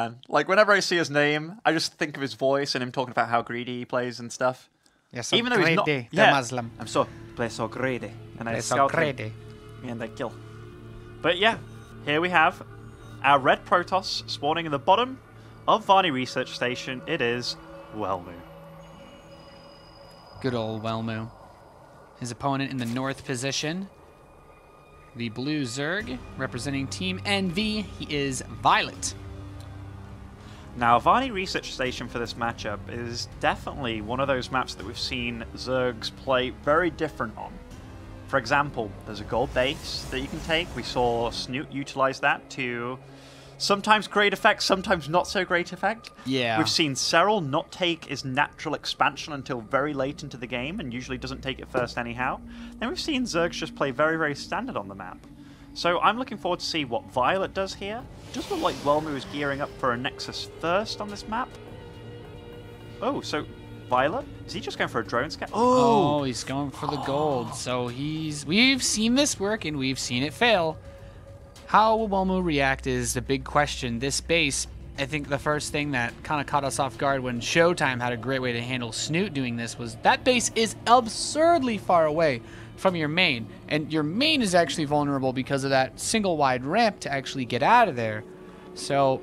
man. Like, whenever I see his name, I just think of his voice and him talking about how greedy he plays and stuff. You're so Even though he's not, greedy, the yeah, Muslim. I'm so play so greedy, and I You're so scout him, greedy. and I kill. But yeah, here we have our red Protoss spawning in the bottom of Varney Research Station. It is Welmu. Good old Welmu. His opponent in the north position, the blue Zerg, representing Team NV. He is viOLet. Now, Varney Research Station for this matchup is definitely one of those maps that we've seen Zergs play very different on. For example, there's a gold base that you can take. We saw Snoot utilize that to sometimes great effect, sometimes not so great effect. Yeah. We've seen Serral not take his natural expansion until very late into the game, and usually doesn't take it first anyhow. Then we've seen Zergs just play very, very standard on the map. So I'm looking forward to see what viOLet does here. It does look like Welmu is gearing up for a Nexus first on this map. Oh, so viOLet? Is he just going for a drone scout? Oh, he's going for the gold. So we've seen this work and we've seen it fail. How will Welmu react is the big question. This base, I think the first thing that kind of caught us off guard when Showtime had a great way to handle Snoot doing this was that base is absurdly far away from your main. And your main is actually vulnerable because of that single wide ramp to actually get out of there. So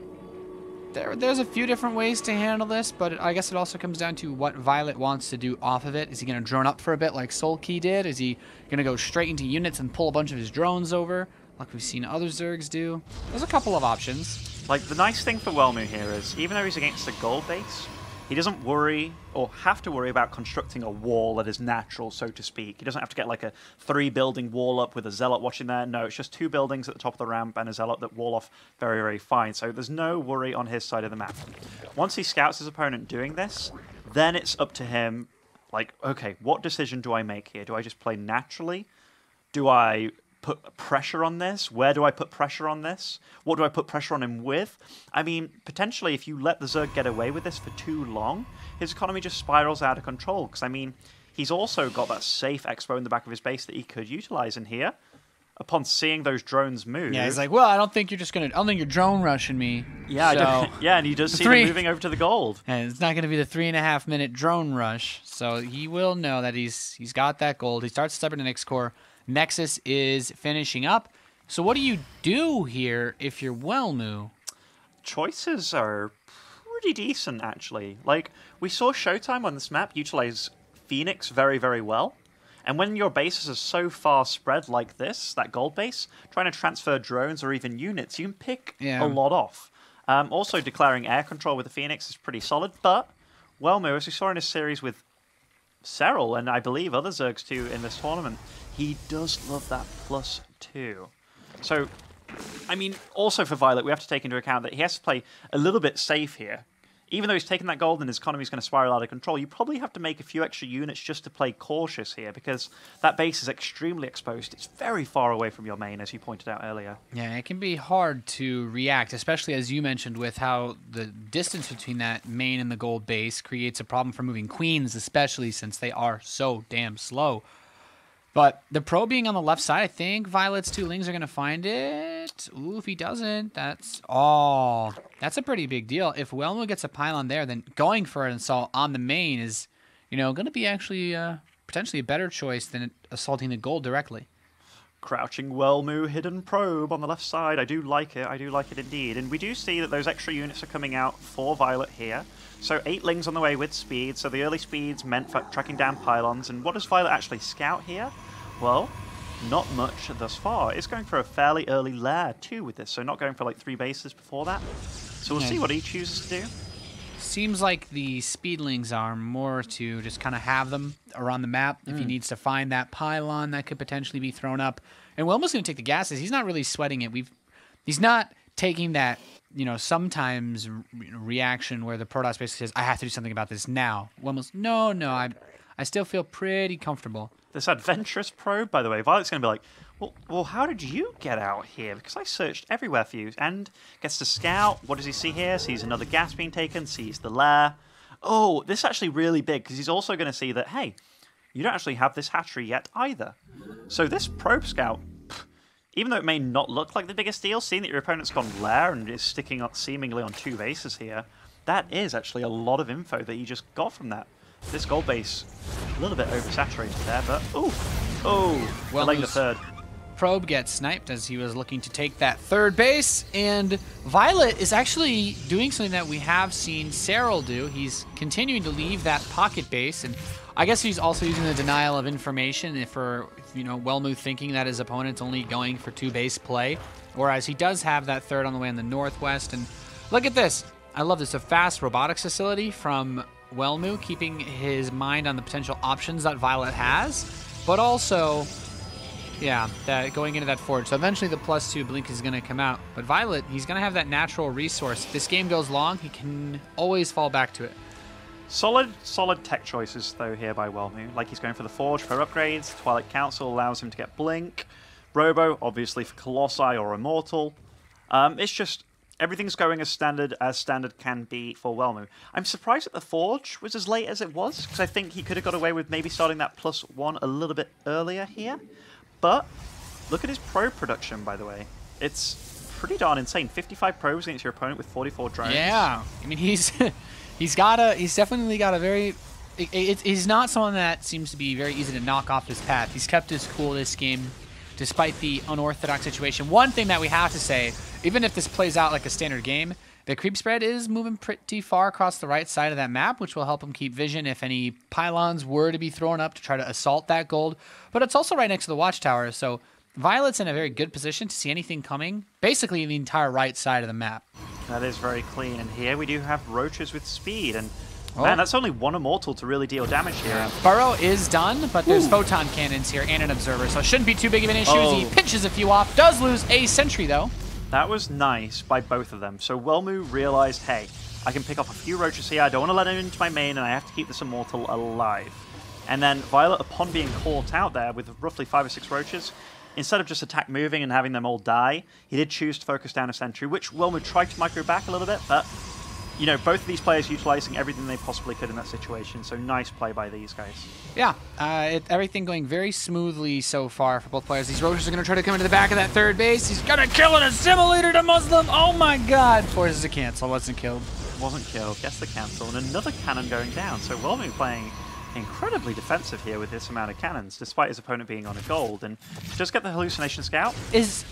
there's a few different ways to handle this, but I guess it also comes down to what viOLet wants to do off of it. Is he going to drone up for a bit like Soulkey did? Is he going to go straight into units and pull a bunch of his drones over like we've seen other Zergs do? There's a couple of options. Like, the nice thing for Welmu here is, even though he's against a gold base, he doesn't worry or have to worry about constructing a wall that is natural, so to speak. He doesn't have to get like a 3-building wall up with a Zealot watching there. No, it's just 2 buildings at the top of the ramp and a Zealot that wall off very, very fine. So there's no worry on his side of the map. Once he scouts his opponent doing this, then it's up to him, like, okay, what decision do I make here? Do I just play naturally? Do I put pressure on this? Where do I put pressure on this? What do I put pressure on him with? I mean, potentially, if you let the Zerg get away with this for too long, his economy just spirals out of control. Because, I mean, he's also got that safe expo in the back of his base that he could utilize in here. Upon seeing those drones move... Yeah, he's like, well, I don't think you're drone rushing me. Yeah, so yeah, and he does see them moving over to the gold. And it's not going to be the 3.5-minute drone rush. So he will know that he's got that gold. He starts stepping to next core. Nexus is finishing up. So what do you do here if you're Welmu? Choices are pretty decent, actually. Like, we saw Showtime on this map utilize Phoenix very, very well. And when your bases are so far spread like this, that gold base, trying to transfer drones or even units, you can pick a lot off. Also, declaring air control with the Phoenix is pretty solid, but Welmu, as we saw in his series with Serral, and I believe other Zergs too in this tournament, he does love that +2. So, I mean, also for viOLet, we have to take into account that he has to play a little bit safe here. Even though he's taken that gold and his economy is going to spiral out of control, you probably have to make a few extra units just to play cautious here, because that base is extremely exposed. It's very far away from your main, as you pointed out earlier. Yeah, it can be hard to react, especially as you mentioned with how the distance between that main and the gold base creates a problem for moving queens, especially since they are so damn slow. But the pro being on the left side, I think viOLet's 2 Lings are going to find it. Ooh, if he doesn't, that's a pretty big deal. If Welmu gets a pylon there, then going for an assault on the main is, going to be actually potentially a better choice than assaulting the gold directly. Crouching Welmu, hidden probe on the left side. I do like it. I do like it indeed. And we do see that those extra units are coming out for viOLet here. So 8 Lings on the way with speed. So the early speed's meant for tracking down pylons. And what does viOLet actually scout here? Well, not much thus far. It's going for a fairly early lair too with this. So not going for like 3 bases before that. So we'll see what he chooses to do. Seems like the speedlings are more to just kind of have them around the map if he needs to find that pylon that could potentially be thrown up. And Welmu's going to take the gases. He's not really sweating it. He's not taking that, sometimes reaction where the Protoss basically says, I have to do something about this now. Welmu's, no, I still feel pretty comfortable. This adventurous probe, by the way, viOLet's going to be like, well, how did you get out here? Because I searched everywhere for you. And gets to scout. What does he see here? Sees another gas being taken. Sees the lair. Oh, this is actually really big, because he's also going to see that, hey, you don't actually have this hatchery yet either. So this probe scout, even though it may not look like the biggest deal, seeing that your opponent's gone Lair and is sticking up seemingly on 2 bases here, that is actually a lot of info that you just got from that. This gold base, a little bit oversaturated there, but well, delaying the third. Probe gets sniped as he was looking to take that third base, and viOLet is actually doing something that we have seen Serral do. He's continuing to leave that pocket base, and I guess he's also using the denial of information for, you know, Welmu thinking that his opponent's only going for 2 base play, whereas he does have that third on the way in the northwest. And look at this. I love this. A fast robotics facility from Welmu, keeping his mind on the potential options that viOLet has, but also, yeah, that going into that forge. So eventually the +2 blink is going to come out, but viOLet, he's going to have that natural resource. If this game goes long, he can always fall back to it. Solid tech choices, though, here by Welmu. Like, he's going for the Forge for upgrades. Twilight Council allows him to get Blink. Robo, obviously, for Colossi or Immortal. It's just, everything's going as standard can be for Welmu. I'm surprised that the Forge was as late as it was, because I think he could have got away with maybe starting that +1 a little bit earlier here. But look at his probe production, by the way. It's pretty darn insane. 55 probes against your opponent with 44 drones. Yeah, I mean, he's definitely got a very, he's not someone that seems to be very easy to knock off his path. He's kept his cool this game despite the unorthodox situation. One thing that we have to say, even if this plays out like a standard game, the creep spread is moving pretty far across the right side of that map, which will help him keep vision if any pylons were to be thrown up to try to assault that gold. But it's also right next to the watchtower, so viOLet's in a very good position to see anything coming, basically the entire right side of the map. That is very clean, and here we do have Roaches with speed, and man, that's only 1 Immortal to really deal damage here. Burrow is done, but there's photon cannons here and an Observer, so it shouldn't be too big of an issue as he pinches a few off. Does lose a sentry, though. That was nice by both of them. So Welmu realized, hey, I can pick off a few Roaches here. I don't want to let him into my main, and I have to keep this Immortal alive. And then viOLet, upon being caught out there with roughly 5 or 6 Roaches, instead of just attack moving and having them all die, he did choose to focus down a sentry, which Welmu tried to micro back a little bit, but, you know, both of these players utilizing everything they possibly could in that situation, so nice play by these guys. Yeah, everything going very smoothly so far for both players. These Roaches are going to try to come into the back of that third base. He's going to kill an assimilator to Muslim. Oh my god, forces a cancel, wasn't killed. Wasn't killed, gets the cancel, and another cannon going down, so Welmu playing incredibly defensive here with this amount of cannons, despite his opponent being on a gold. And just get the Hallucination Scout.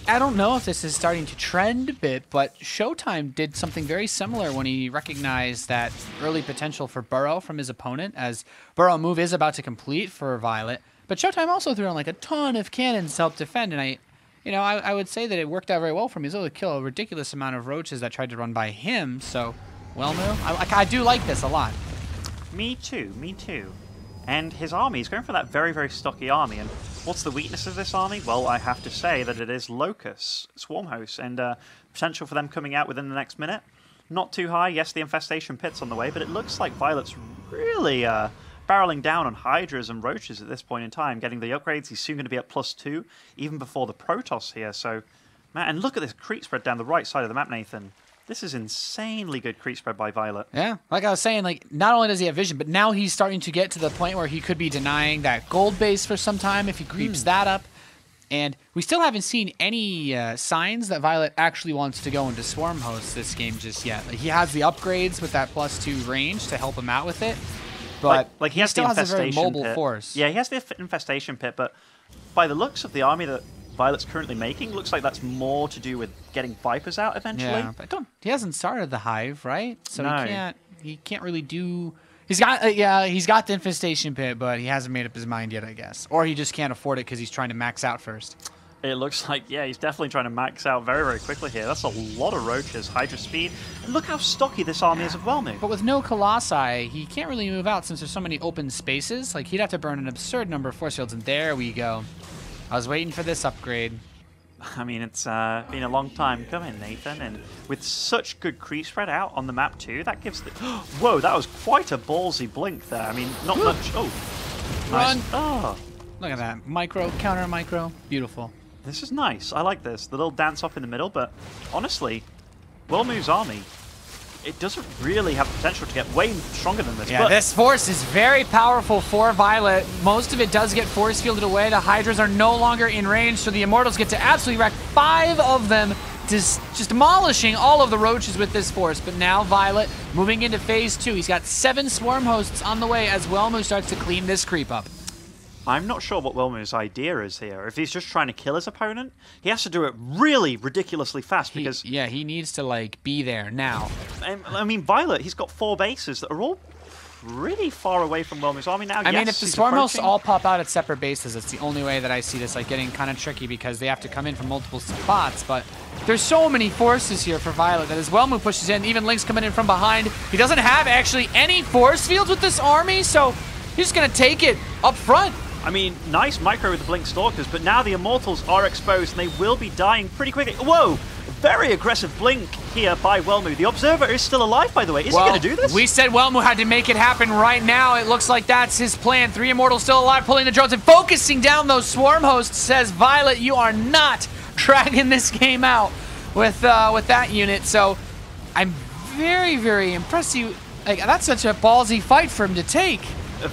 I don't know if this is starting to trend a bit, but Showtime did something very similar when he recognized that early potential for Burrow from his opponent, as Burrow move is about to complete for viOLet. But Showtime also threw on like a ton of cannons to help defend, and I would say that it worked out very well for him. He was able to kill a ridiculous amount of Roaches that tried to run by him. So, Welmu, I do like this a lot. Me too. And his army, he's going for that very, very stocky army. And what's the weakness of this army? Well, I have to say that it is Locusts, Swarm Hosts, and potential for them coming out within the next minute. Not too high. Yes, the Infestation Pit's on the way, but it looks like viOLet's really barreling down on Hydras and Roaches at this point in time, getting the upgrades. He's soon going to be at +2, even before the Protoss here. So, man, and look at this creep spread down the right side of the map, Nathan. This is insanely good creep spread by viOLet. Yeah, like I was saying, like, not only does he have vision, but now he's starting to get to the point where he could be denying that gold base for some time if he creeps that up. And we still haven't seen any signs that viOLet actually wants to go into Swarm Hosts this game just yet. Like, he has the upgrades with that +2 range to help him out with it, but like he still has a very mobile pit. force. Yeah, he has the Infestation Pit, but by the looks of the army that viOLet's currently making, looks like that's more to do with getting Vipers out eventually. Yeah, but he hasn't started the Hive, right? So no. he can't really do. He's got the Infestation Pit, but he hasn't made up his mind yet, I guess, or he just can't afford it because he's trying to max out first. It looks like, yeah, he's definitely trying to max out very, very quickly here. That's a lot of Roaches, Hydra speed, and look how stocky this army is of Welmu. But with no Colossi, he can't really move out since there's so many open spaces. Like, he'd have to burn an absurd number of force fields, and there we go. I was waiting for this upgrade. I mean, it's been a long time coming, Nathan, and with such good creep spread out on the map too, that gives the... Whoa, that was quite a ballsy blink there. I mean, not much... Oh, run! Nice. Oh. Look at that. Micro, counter micro. Beautiful. This is nice. I like this. The little dance off in the middle, but honestly, Welmu's army it doesn't really have the potential to get way stronger than this. Yeah, but this force is very powerful for viOLet. Most of it does get force fielded away. The Hydras are no longer in range, so the Immortals get to absolutely wreck 5 of them, just demolishing all of the roaches with this force. But now viOLet moving into phase 2. He's got 7 swarm hosts on the way as Welmu starts to clean this creep up. I'm not sure what Welmu's idea is here. If he's just trying to kill his opponent, he has to do it really ridiculously fast because... he needs to, like, be there now. I mean, viOLet, he's got 4 bases that are all pretty far away from Welmu's army now. I mean, if the swarm hosts all pop out at separate bases, it's the only way that I see this, like, getting kind of tricky because they have to come in from multiple spots, but there's so many forces here for viOLet that as Welmu pushes in, even Link's coming in from behind. He doesn't have actually any force fields with this army, so he's just going to take it up front. I mean, nice micro with the Blink Stalkers, but now the Immortals are exposed and they will be dying pretty quickly. Whoa! Very aggressive Blink here by Welmu. The Observer is still alive, by the way. Is he going to do this? We said Welmu had to make it happen right now. It looks like that's his plan. 3 Immortals still alive, pulling the drones and focusing down those swarm hosts. Says viOLet, you are not dragging this game out with that unit. So I'm very, very impressed. Like, that's such a ballsy fight for him to take.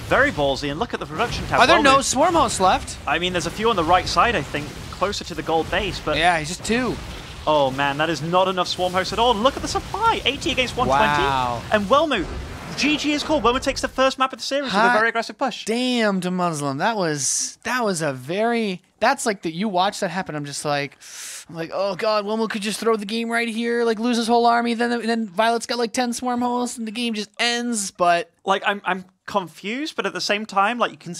Very ballsy, and look at the production tab. Are there no swarm hosts left? I mean, there's a few on the right side, I think, closer to the gold base, but... Yeah, he's just 2. Oh man, that is not enough swarm hosts at all. Look at the supply, 80 against 120. Wow. And Welmu, GG is called. Welmu takes the first map of the series with a very aggressive push. Damn to Muslim. That was a very... That's like that. You watch that happen, I'm like, oh god, Welmu could just throw the game right here, like lose his whole army, then viOLet's got like 10 swarm hosts and the game just ends, but... Like, I'm confused, but at the same time, like, you can...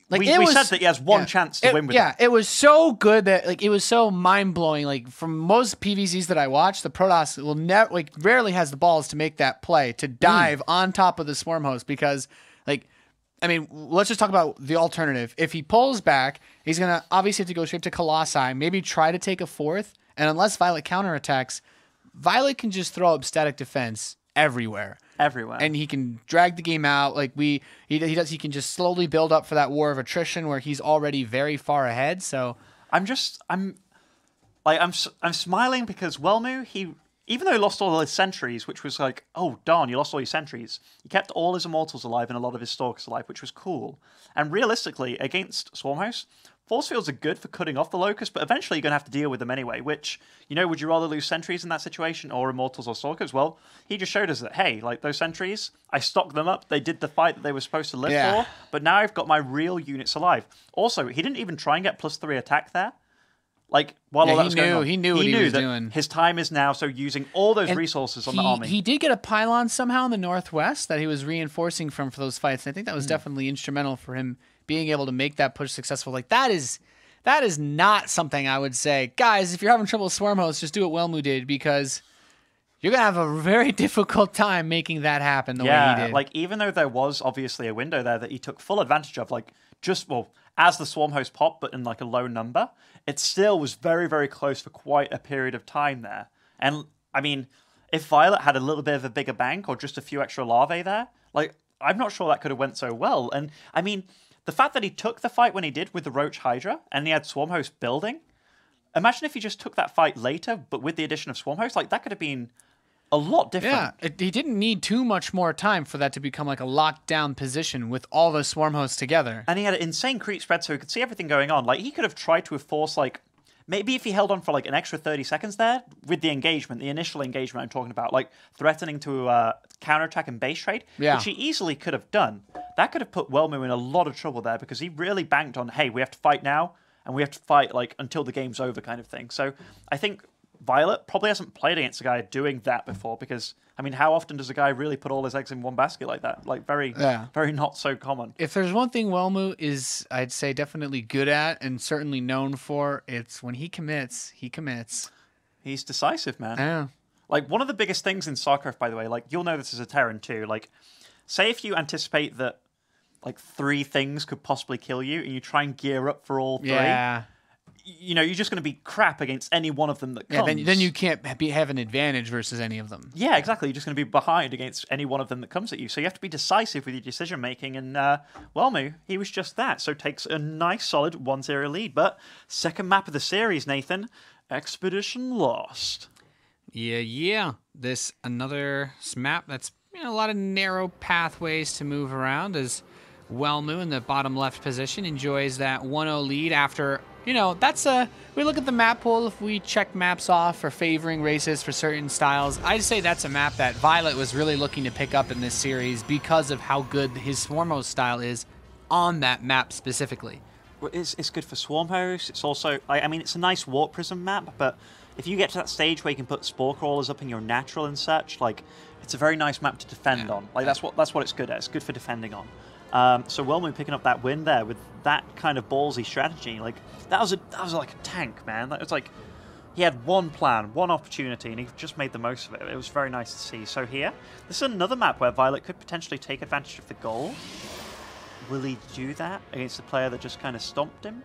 Like, we said that he has one chance to win with it. It was so good that, like, it was so mind-blowing. Like, from most PVZs that I watch, the Protoss will never, like, rarely has the balls to make that play, to dive on top of the swarm host because, like, I mean, let's just talk about the alternative. If he pulls back, he's going to obviously have to go straight to Colossi, maybe try to take a 4th, and unless viOLet counterattacks, viOLet can just throw up static defense everywhere. And he can drag the game out. Like he can just slowly build up for that war of attrition where he's already very far ahead. So I'm smiling because Welmu, even though he lost all his sentries, which was like, oh darn, you lost all your sentries, he kept all his Immortals alive and a lot of his Stalkers alive, which was cool. And realistically, against Swarmhouse, force fields are good for cutting off the Locust, but eventually you're going to have to deal with them anyway, which, would you rather lose sentries in that situation or Immortals or Stalkers? Well, he just showed us that, hey, like those sentries, I stocked them up, they did the fight that they were supposed to live for, but now I've got my real units alive. Also, he didn't even try and get +3 attack there. Like, while all that was going on, he knew what he was doing. His time is now, so using all those resources on the army. He did get a pylon somehow in the northwest that he was reinforcing from for those fights, and I think that was definitely instrumental for him being able to make that push successful. Like, that is not something I would say, guys, if you're having trouble with swarm hosts, just do what Welmu did, because you're going to have a very difficult time making that happen the way he did. Like, even though there was obviously a window there that he took full advantage of, like, as the swarm host popped, but in like a low number, it still was very, very close for quite a period of time there. And, I mean, if viOLet had a little bit of a bigger bank or just a few extra larvae there, like, I'm not sure that could have went so well. And, I mean, the fact that he took the fight when he did with the Roach Hydra and he had Swarmhost building, imagine if he just took that fight later, but with the addition of Swarmhost, like that could have been a lot different. Yeah, he didn't need too much more time for that to become like a locked down position with all the Swarmhosts together. And he had an insane creep spread so he could see everything going on. Like he could have tried to have forced like, maybe if he held on for like an extra 30 seconds there with the engagement, the initial engagement I'm talking about, like threatening to counterattack and base trade, which he easily could have done. That could have put Welmu in a lot of trouble there because he really banked on, hey, we have to fight now and we have to fight like until the game's over kind of thing. So I think viOLet probably hasn't played against a guy doing that before because, I mean, how often does a guy really put all his eggs in one basket like that? Like very not so common. If there's one thing Welmu is, I'd say, definitely good at and certainly known for, it's when he commits, he commits. He's decisive, man. Yeah. Like one of the biggest things in StarCraft, by the way, like you'll know this as a Terran too, like say if you anticipate that like 3 things could possibly kill you and you try and gear up for all 3. Yeah. You're just going to be crap against any one of them that comes. Yeah, then you can't have an advantage versus any of them. Yeah, exactly. You're just going to be behind against any one of them that comes at you. So you have to be decisive with your decision making. And Welmu, he was just that. So takes a nice solid 1-0 lead. But second map of the series, Nathan, Expedition Lost. Yeah. This another map that's a lot of narrow pathways to move around as Welmu in the bottom left position enjoys that 1-0 lead after, that's we look at the map pool, if we check maps off for favoring races for certain styles, I'd say that's a map that viOLet was really looking to pick up in this series because of how good his Swarmhost style is on that map specifically. Well, it's good for Swarmhost. It's also, I mean, it's a nice warp prism map, but if you get to that stage where you can put spore crawlers up in your natural and such, like, it's a very nice map to defend on. Like, that's what it's good at. It's good for defending on. So Welmu picking up that win there with that kind of ballsy strategy, like, that was like a tank, man. That was like, he had one plan, one opportunity, and he just made the most of it. It was very nice to see. So here, this is another map where viOLet could potentially take advantage of the goal. Will he do that against a player that just kind of stomped him?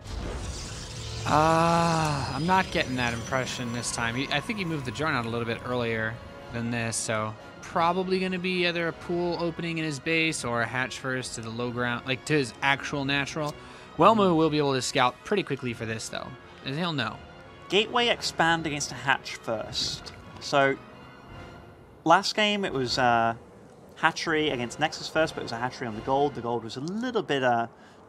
I'm not getting that impression this time. I think he moved the drone out a little bit earlier than this, so probably going to be either a pool opening in his base or a hatch first to the low ground, like to his actual natural. Welmu will be able to scout pretty quickly for this, though, and he'll know. Gateway expand against a hatch first. So last game it was hatchery against Nexus first, but it was a hatchery on the gold. The gold was a little bit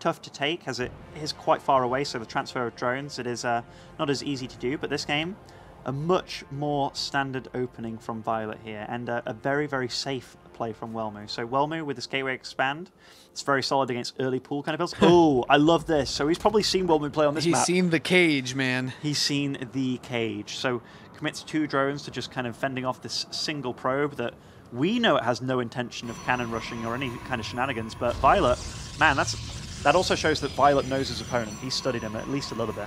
tough to take as it is quite far away, so the transfer of drones, it is not as easy to do. But this game, a much more standard opening from viOLet here, and a very, very safe play from Welmu. So Welmu with this gateway expand, it's very solid against early pool kind of builds. Oh, I love this. So he's probably seen Welmu play on this map. He's seen the cage, man. He's seen the cage. So commits 2 drones to just kind of fending off this single probe that we know it has no intention of cannon rushing or any kind of shenanigans, but viOLet, man, that also shows that viOLet knows his opponent. He's studied him at least a little bit.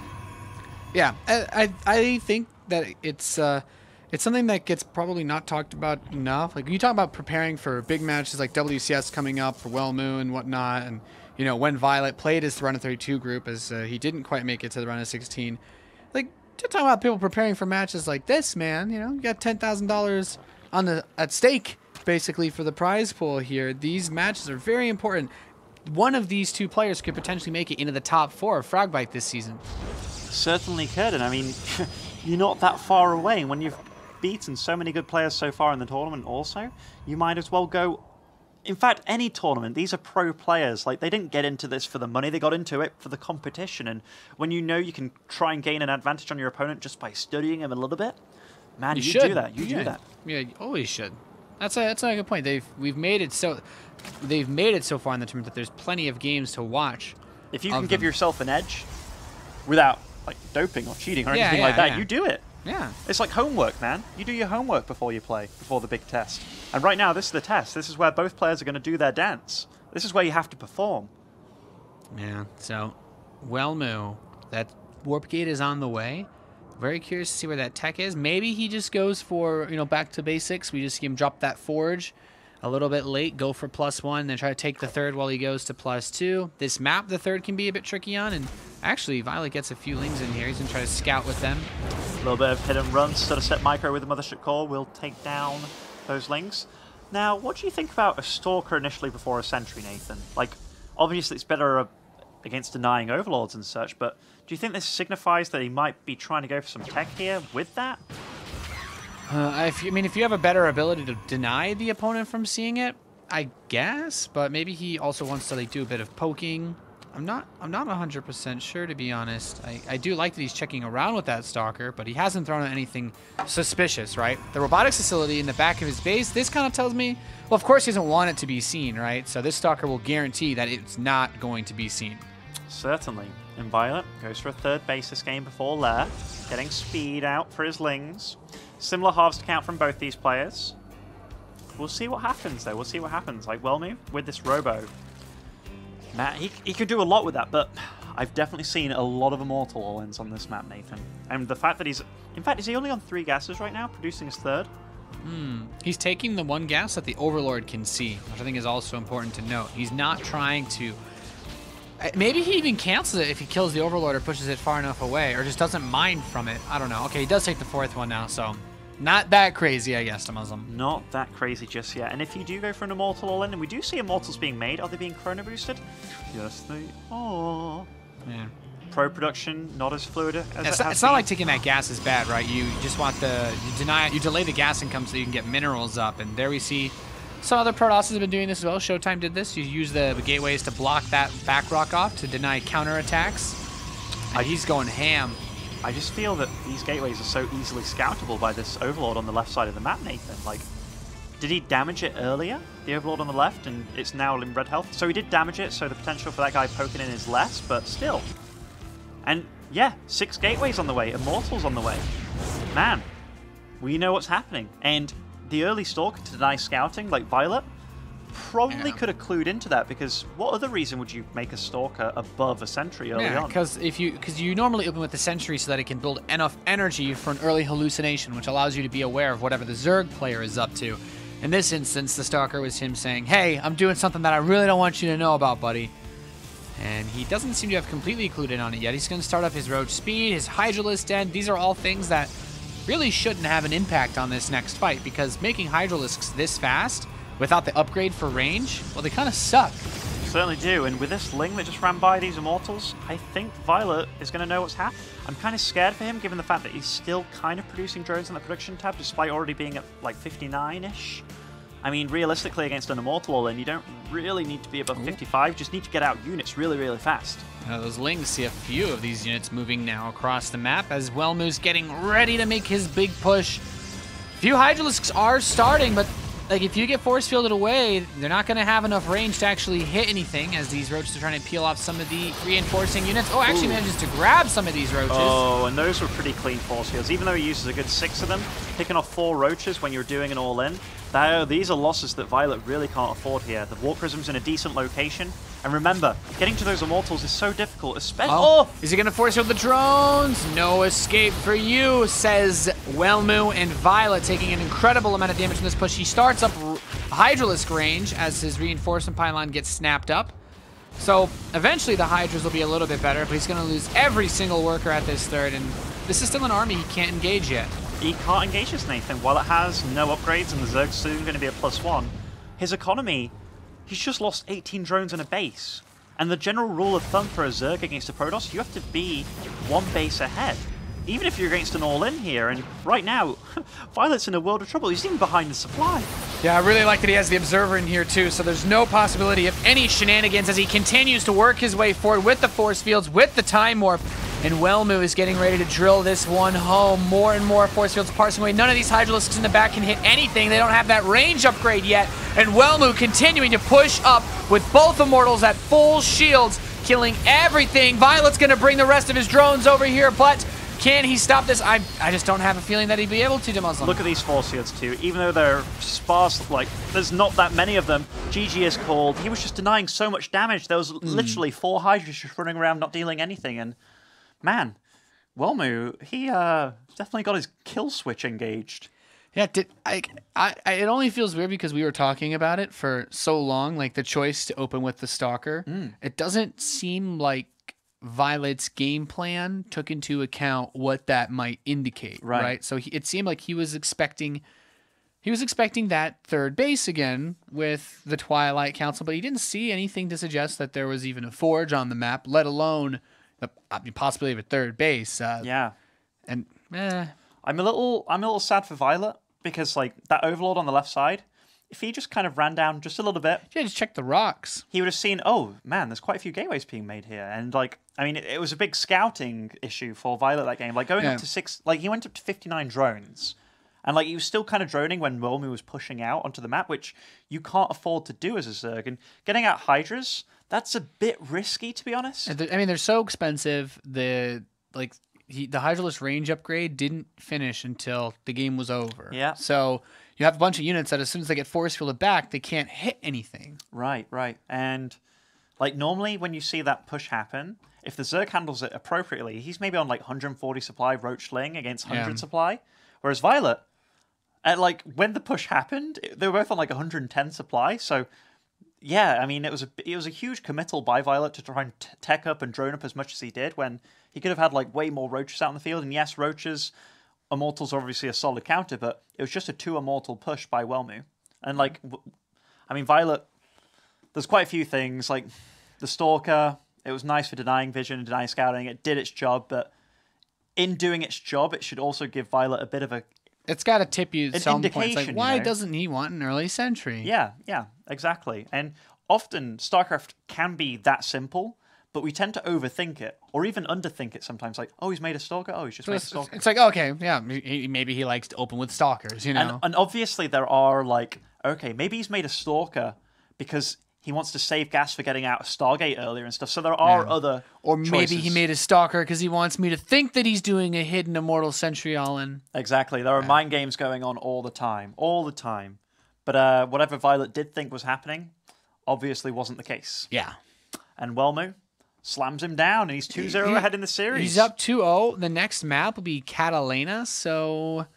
Yeah, I think that it's something that gets probably not talked about enough. Like, when you talk about preparing for big matches like WCS coming up for Welmu and whatnot, and, when viOLet played his Run of 32 group, as he didn't quite make it to the Run of 16, like, to talk about people preparing for matches like this, man, you got $10,000 at stake, basically, for the prize pool here. These matches are very important. One of these 2 players could potentially make it into the top 4 of Fragbite this season. Certainly could, and I mean, you're not that far away. When you've beaten so many good players so far in the tournament also, you might as well go... In fact, any tournament, these are pro players. Like, they didn't get into this for the money, they got into it for the competition, and when you know you can try and gain an advantage on your opponent just by studying him a little bit, man, you do that. You do that. Yeah, you always should. That's a good point. They've made it so far in the tournament that there's plenty of games to watch. If you can give yourself an edge without like doping or cheating or anything like that, you do it. Yeah. It's like homework, man. You do your homework before you play, before the big test. And right now, this is the test. This is where both players are going to do their dance. This is where you have to perform. Yeah. So, Welmu, that warp gate is on the way. Very curious to see where that tech is. Maybe he just goes for, back to basics. We just see him drop that forge a little bit late, go for +1, then try to take the third while he goes to +2. This map, the third can be a bit tricky on, and actually, viOLet gets a few lings in here. He's going to try to scout with them. A little bit of hit and run, sort of set micro with the Mothership Core will take down those lings. Now, what do you think about a Stalker initially before a Sentry, Nathan? Like, obviously it's better against denying Overlords and such, but do you think this signifies that he might be trying to go for some tech here with that? If you have a better ability to deny the opponent from seeing it, I guess, but maybe he also wants to do a bit of poking. I'm not 100% sure, to be honest. I do like that he's checking around with that Stalker, but he hasn't thrown out anything suspicious, right? The robotics facility in the back of his base, this kind of tells me, well, of course he doesn't want it to be seen, right? So this Stalker will guarantee that it's not going to be seen. Certainly. And viOLet goes for a 3rd base this game before Lair, getting speed out for his lings. Similar halves to count from both these players. We'll see what happens, though. We'll see what happens. Like, Welmu with this Robo. Matt, he could do a lot with that, but I've definitely seen a lot of Immortal all-ins on this map, Nathan. And the fact that he's... In fact, is he only on 3 gases right now, producing his 3rd? He's taking the 1 gas that the Overlord can see, which I think is also important to note. He's not trying to... Maybe he even cancels it if he kills the Overlord or pushes it far enough away, or just doesn't mind from it. I don't know. Okay, he does take the 4th one now, so not that crazy, I guess, to Muslim. Not that crazy just yet. And if you do go for an Immortal all-in, and we do see Immortals being made, are they being chrono boosted? Yes, they are. Yeah. pro-production not as fluid as It's, it has it's not been. like taking that gas is bad, right? You just want you delay the gas income so you can get minerals up. And there we see some other Protosses have been doing this as well. Showtime did this. You use the gateways to block that back rock off to deny counterattacks. And he's going ham. I just feel that these gateways are so easily scoutable by this Overlord on the left side of the map, Nathan. Like, did he damage it earlier, the Overlord on the left, and it's now in red health? So he did damage it, so the potential for that guy poking in is less, but still. And yeah, 6 gateways on the way, Immortals on the way. Man, we know what's happening. And the early Stalker to deny scouting, like viOLet, probably could have clued into that, because what other reason would you make a Stalker above a Sentry early on? Because you normally open with the Sentry so that it can build enough energy for an early hallucination, which allows you to be aware of whatever the Zerg player is up to. In this instance, the Stalker was him saying, hey, I'm doing something that I really don't want you to know about, buddy. And he doesn't seem to have completely clued in on it yet. He's going to start up his Roach Speed, his Hydralisk Den. These are all things that really shouldn't have an impact on this next fight, because making Hydralisks this fast without the upgrade for range, well, they kind of suck. Certainly do, and with this Ling that just ran by these Immortals, I think viOLet is going to know what's happening. I'm kind of scared for him, given the fact that he's still kind of producing drones on the production tab, despite already being at like 59-ish. I mean, realistically, against an Immortal all-in, you don't really need to be above 55, you just need to get out units really, really fast. Now, those Lings see a few of these units moving now across the map as Welmu's getting ready to make his big push. Few Hydralisks are starting, but like, if you get force fielded away, they're not going to have enough range to actually hit anything, as these Roaches are trying to peel off some of the reinforcing units. Oh, actually manages to grab some of these Roaches. Oh, and those were pretty clean force fields. Even though he uses a good 6 of them, picking off 4 Roaches when you're doing an all-in, these are losses that viOLet really can't afford here. The Warp Prism's in a decent location. And remember, getting to those Immortals is so difficult, especially... Oh, is he going to force field the drones? No escape for you, says Welmu, and viOLet taking an incredible amount of damage from this push. He starts up Hydralisk range as his reinforcement pylon gets snapped up. So eventually the Hydras will be a little bit better, but he's going to lose every single worker at this third, and this is still an army he can't engage yet. He can't engage this, Nathan. While it has no upgrades and the Zerg's soon going to be a +1, his economy, he's just lost 18 drones and a base. And the general rule of thumb for a Zerg against a Protoss, you have to be 1 base ahead. Even if you're against an all-in here, and right now, viOLet's in a world of trouble. He's even behind the supply. Yeah, I really like that he has the Observer in here too, so there's no possibility of any shenanigans as he continues to work his way forward with the force fields, with the Time Warp. And Welmu is getting ready to drill this one home. More and more force fields parsing away. None of these Hydralisks in the back can hit anything. They don't have that range upgrade yet. And Welmu continuing to push up with both Immortals at full shields, killing everything. viOLet's going to bring the rest of his drones over here, but can he stop this? I just don't have a feeling that he'd be able to, Muslim. Look at these force fields too. Even though they're sparse, like, there's not that many of them, GG is called. He was just denying so much damage. There was literally 4 Hydras just running around not dealing anything, and man, Welmu, he definitely got his kill switch engaged. Yeah, it only feels weird because we were talking about it for so long, like the choice to open with the Stalker. It doesn't seem like viOLet's game plan took into account what that might indicate, right? So it seemed like he was expecting that third base again with the Twilight Council, but he didn't see anything to suggest that there was even a forge on the map, let alone the possibility of a third base. Yeah, and I'm a little sad for viOLet because like that Overlord on the left side, if he just kind of ran down just a little bit, yeah, just check the rocks. He would have seen, oh man, there's quite a few gateways being made here, and like, I mean, it was a big scouting issue for viOLet that game. Like going up to 6, like he went up to 59 drones, and like he was still kind of droning when Welmu was pushing out onto the map, which you can't afford to do as a Zerg. And getting out Hydras, that's a bit risky, to be honest. I mean, they're so expensive. The Hydralisk range upgrade didn't finish until the game was over. Yeah. So you have a bunch of units that as soon as they get force fielded back, they can't hit anything. Right. And like normally when you see that push happen, if the Zerg handles it appropriately, he's maybe on like 140 supply Roach Ling against 100 supply. Whereas viOLet, like when the push happened, they were both on like 110 supply. So yeah, I mean, it was a huge committal by viOLet to try and tech up and drone up as much as he did when he could have had like way more Roaches out in the field. And yes, Roaches, Immortals are obviously a solid counter, but it was just a 2 Immortal push by Welmu. And like, I mean, viOLet, there's quite a few things like the Stalker. It was nice for denying vision and denying scouting. It did its job, but in doing its job, it should also give viOLet a bit of a... It's got to tip you at some point. It's indication, like, why you know? doesn't he want an early sentry? Yeah, exactly. And often, StarCraft can be that simple, but we tend to overthink it, or even underthink it sometimes. Like, oh, he's made a Stalker? Oh, he's just made a Stalker. It's like, okay, yeah, maybe he likes to open with Stalkers, you know? And obviously there are, like, okay, maybe he's made a Stalker because he wants to save gas for getting out of Stargate earlier and stuff. So there are other Or maybe choices. he made a Stalker because he wants me to think that he's doing a hidden Immortal Sentry all-in. Exactly. There are mind games going on all the time. All the time. But whatever viOLet did think was happening obviously wasn't the case. Yeah. And Welmu slams him down, and he's 2-0 ahead in the series. He's up 2-0. The next map will be Catalina, so...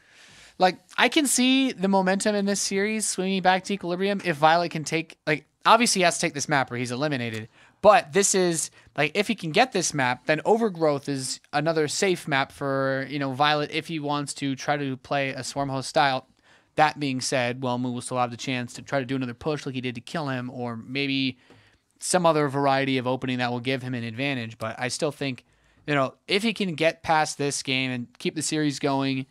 Like, I can see the momentum in this series swinging back to equilibrium if viOLet can take... Like, obviously he has to take this map or he's eliminated. But this is... Like, if he can get this map, then Overgrowth is another safe map for, you know, viOLet if he wants to try to play a Swarm Host style. That being said, Welmu will still have the chance to try to do another push like he did to kill him, or maybe some other variety of opening that will give him an advantage. But I still think, you know, if he can get past this game and keep the series going,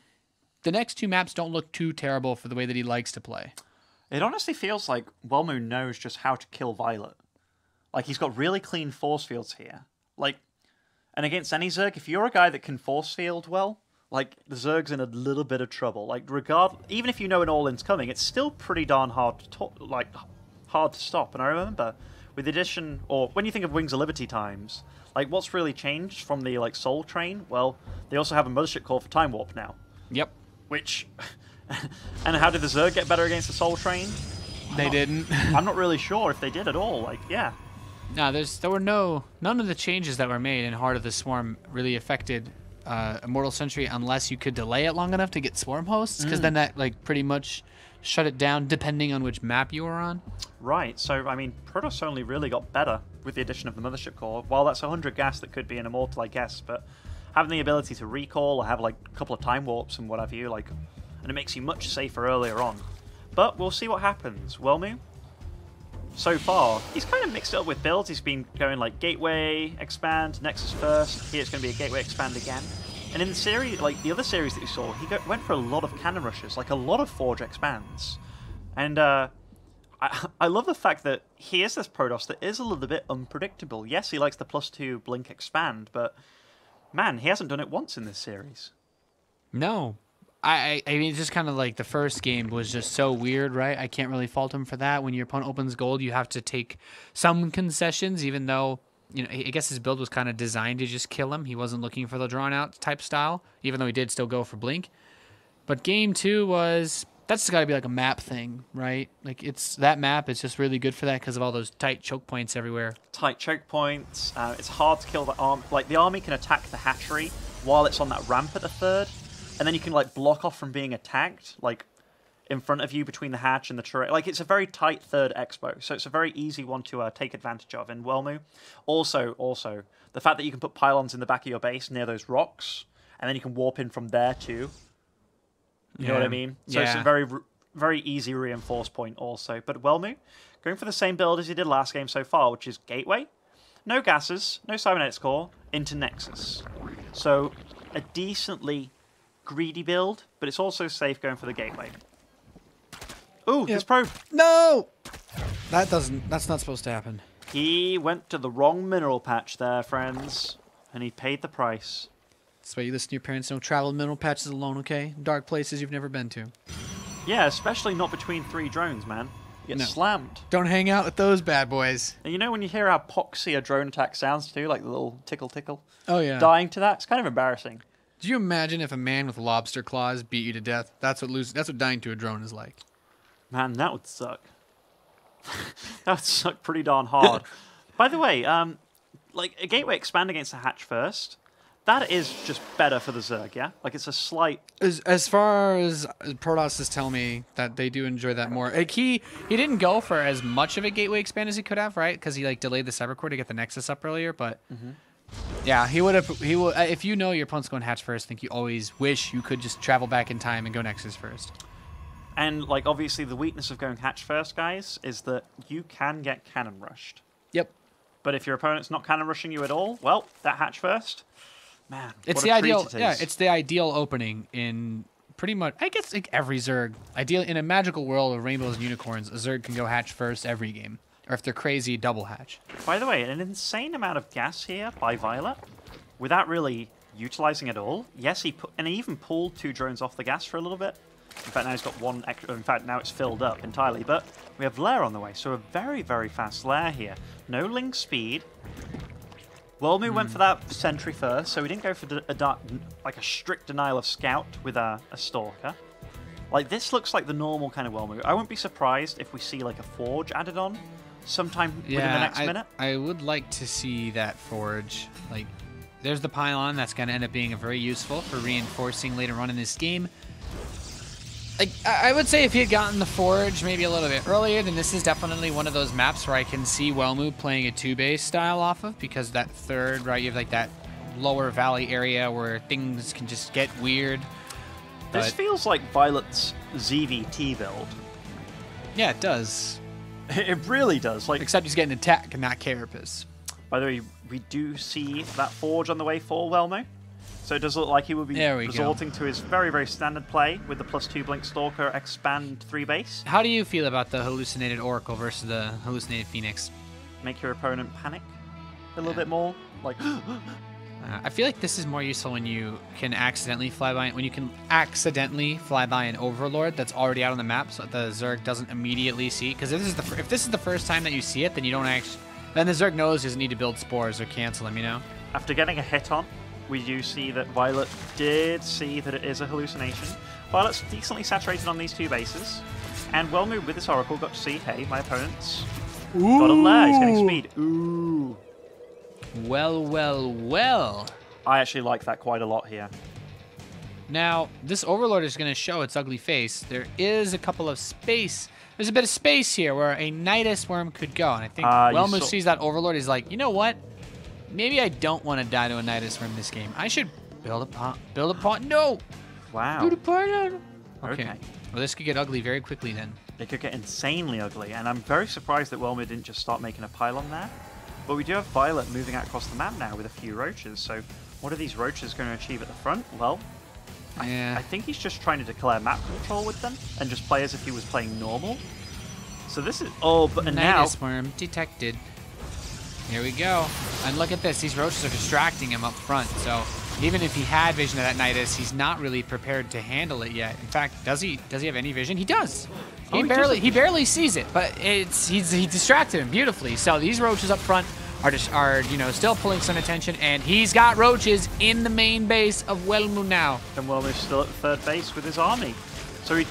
the next two maps don't look too terrible for the way that he likes to play. It honestly feels like Welmu knows just how to kill viOLet. Like, he's got really clean force fields here. Like, and against any Zerg, if you're a guy that can force field well, like, the Zerg's in a little bit of trouble. Like, even if you know an all-in's coming, it's still pretty darn hard to stop. And I remember, with the addition, or when you think of Wings of Liberty times, like, what's really changed from the, like, Soul Train? Well, they also have a Mothership Core for Time Warp now. Yep. Which... and how did the Zerg get better against the Soul Train? They didn't. I'm not really sure if they did at all. Like, yeah. No, there were none of the changes that were made in Heart of the Swarm really affected Immortal Sentry unless you could delay it long enough to get Swarm Hosts, because then that like pretty much shut it down depending on which map you were on. Right, so I mean, Protoss only really got better with the addition of the Mothership Core. While that's 100 gas that could be an Immortal, I guess, but having the ability to recall or have like a couple of time warps and what have you, like, and it makes you much safer earlier on. But we'll see what happens. Welmu, so far, he's kind of mixed it up with builds. He's been going like Gateway, Expand, Nexus first. Here it's going to be a Gateway, Expand again. And in the series, like the other series that we saw, he went for a lot of cannon rushes, like a lot of Forge Expands. And I love the fact that he is this Protoss that is a little bit unpredictable. Yes, he likes the +2 Blink Expand, but man, he hasn't done it once in this series. No. I mean, it's just kind of like the first game was just so weird, right? I can't really fault him for that. When your opponent opens gold, you have to take some concessions, even though, you know, I guess his build was kind of designed to just kill him. He wasn't looking for the drawn-out type style, even though he did still go for Blink. But game 2 was... That's got to be like a map thing, right? Like, it's that map is just really good for that because of all those tight choke points everywhere. Tight choke points. It's hard to kill the army. Like, the army can attack the hatchery while it's on that ramp at the third. And then you can, like, block off from being attacked, like, in front of you between the hatch and the turret. Like, it's a very tight third expo, so it's a very easy one to take advantage of in Welmu. Also, the fact that you can put pylons in the back of your base near those rocks, and then you can warp in from there, too. You know what I mean? So it's a very, very easy reinforce point also. But Welmu, going for the same build as he did last game so far, which is Gateway, no gases, no Cybernetics Core, into Nexus. So, a decently greedy build, but it's also safe going for the Gateway. Ooh, this probe. No! That's not supposed to happen. He went to the wrong mineral patch there, friends, and he paid the price. That's why you listen to your parents. Don't travel mineral patches alone, okay? Dark places you've never been to. Yeah, especially not between 3 drones, man. You get slammed. Don't hang out with those bad boys. And you know when you hear how poxy a drone attack sounds too, like the little tickle tickle? Oh, yeah. Dying to that? It's kind of embarrassing. Do you imagine if a man with lobster claws beat you to death? That's what dying to a drone is like. Man, that would suck. That would suck pretty darn hard. By the way, like a Gateway Expand against the hatch first, that is just better for the Zerg, yeah? Like it's a slight... As far as Protoss tell me that they do enjoy that more. Like he didn't go for as much of a Gateway Expand as he could have, right? Because he like delayed the Cybercore to get the Nexus up earlier, but... Yeah, he would. If you know your opponent's going hatch first, I think you always wish you could just travel back in time and go Nexus first. And, like, obviously the weakness of going hatch first, guys, is that you can get cannon rushed. Yep. But if your opponent's not cannon rushing you at all, well, that hatch first. Man, it's what the a treat ideal. it is. Yeah, it's the ideal opening in pretty much. I guess like every Zerg. Ideal in a magical world of rainbows and unicorns, a Zerg can go hatch first every game, or if they're crazy, double hatch. By the way, an insane amount of gas here by viOLet, without really utilizing it all. Yes, he even pulled 2 drones off the gas for a little bit. In fact, now he's got 1 extra. In fact, now it's filled up entirely. But we have Lair on the way, so a very, very fast Lair here. No link speed. Welmu went for that sentry first, so we didn't go for like a strict denial of scout with a stalker. Like, this looks like the normal kind of Welmu. I wouldn't be surprised if we see like a forge added on sometime within the next minute. I would like to see that forge. Like, there's the pylon that's going to end up being very useful for reinforcing later on in this game. Like, I would say if he had gotten the forge maybe a little bit earlier, then this is definitely one of those maps where I can see Welmu playing a 2-base style off of, because that third, right, you have like that lower valley area where things can just get weird. This feels like viOLet's ZVT build. Yeah, it does. It really does. Like, except he's getting attack and not carapace. By the way, we do see that forge on the way for Welmu. So it does look like he will be resorting to his very, very standard play with the +2 Blink Stalker expand 3 base. How do you feel about the hallucinated Oracle versus the hallucinated Phoenix? Make your opponent panic a little bit more. Like, I feel like this is more useful when you can accidentally fly by an Overlord that's already out on the map, so that the Zerg doesn't immediately see. Because if this is the first time that you see it, then you don't actually. Then the Zerg knows he doesn't need to build spores or cancel them. You know. After getting a hit on, we do see that viOLet did see that it is a hallucination. viOLet's decently saturated on these 2 bases. And Welmu with this Oracle got to see, hey, my opponent's got a lair. He's getting speed. Ooh. Well, well, well. I actually like that quite a lot here. Now, this Overlord is going to show its ugly face. There is a couple of space. There's a bit of space here where a Nidus Worm could go. And I think Welmu sees that Overlord. He's like, you know what? Maybe I don't want to die to a Nidus Worm this game. I should build a pawn. No! Wow. Build a pawn. Okay. Well, this could get ugly very quickly then. It could get insanely ugly, and I'm very surprised that Welmu didn't just start making a pylon there. But we do have viOLet moving out across the map now with a few roaches, so what are these roaches going to achieve at the front? Well, I think he's just trying to declare map control with them and just play as if he was playing normal. So this is... Oh, but now... Nidus Worm detected. Here we go. And look at this. These roaches are distracting him up front. So even if he had vision of that Nidus, he's not really prepared to handle it yet. In fact, does he have any vision? He does. He barely sees it, but he distracted him beautifully. So these roaches up front are still pulling some attention, and he's got roaches in the main base of Welmu now. And Welmu's still at the 3rd base with his army. So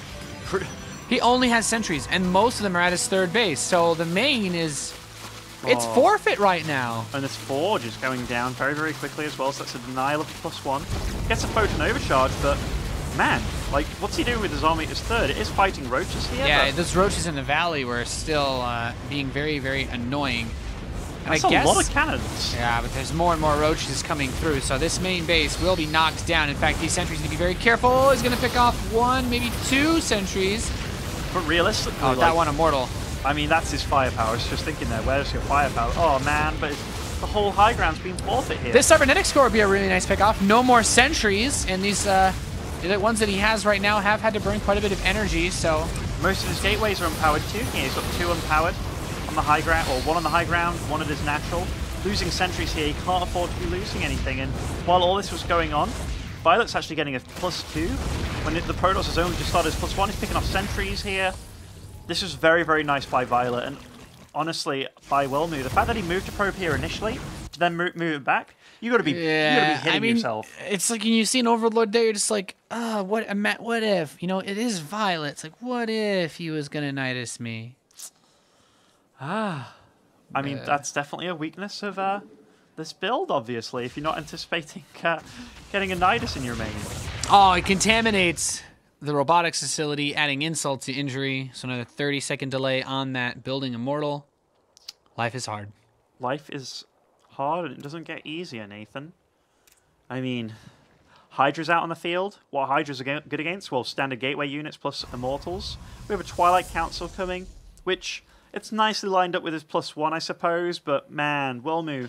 he only has sentries, and most of them are at his 3rd base. So the main is... It's forfeit right now. And this forge is going down very, very quickly as well, so that's a denial of +1. Gets a photon overcharge, but man, like, what's he doing with his army at his 3rd? It is fighting roaches here. Yeah, those roaches in the valley were still being very, very annoying. And that's a lot of cannons. Yeah, but there's more and more roaches coming through, so this main base will be knocked down. In fact, these sentries need to be very careful. Oh, he's going to pick off 1, maybe 2 sentries. But realistically... Oh, that one immortal. I mean, that's his firepower. I was just thinking there, where's your firepower? Oh, man, but the whole high ground's been forfeit here. This cybernetics core would be a really nice pickoff. No more sentries, and these the ones that he has right now have had to burn quite a bit of energy, so... Most of his gateways are unpowered too. Yeah, he's got 2 unpowered on the high ground, or 1 on the high ground, 1 at his natural. Losing sentries here, he can't afford to be losing anything, and while all this was going on, viOLet's actually getting a +2. When the Protoss has only just started his +1, he's picking off sentries here. This was very, very nice by viOLet, and honestly, by Welmu, the fact that he moved to probe here initially, to then move it back, you got to be hitting yourself. It's like when you see an Overlord there, you're just like, what if? You know, it is viOLet. It's like, what if he was gonna Nidus me? I mean, that's definitely a weakness of this build, obviously, if you're not anticipating getting a Nidus in your main. Oh, it contaminates the robotics facility, adding insult to injury. So another 30-second delay on that building immortal. Life is hard. Life is hard, and it doesn't get easier, Nathan. I mean, Hydra's out on the field. What Hydra's good against? Well, standard gateway units plus immortals. We have a Twilight Council coming, which It's nicely lined up with his +1, I suppose, but man, Welmu,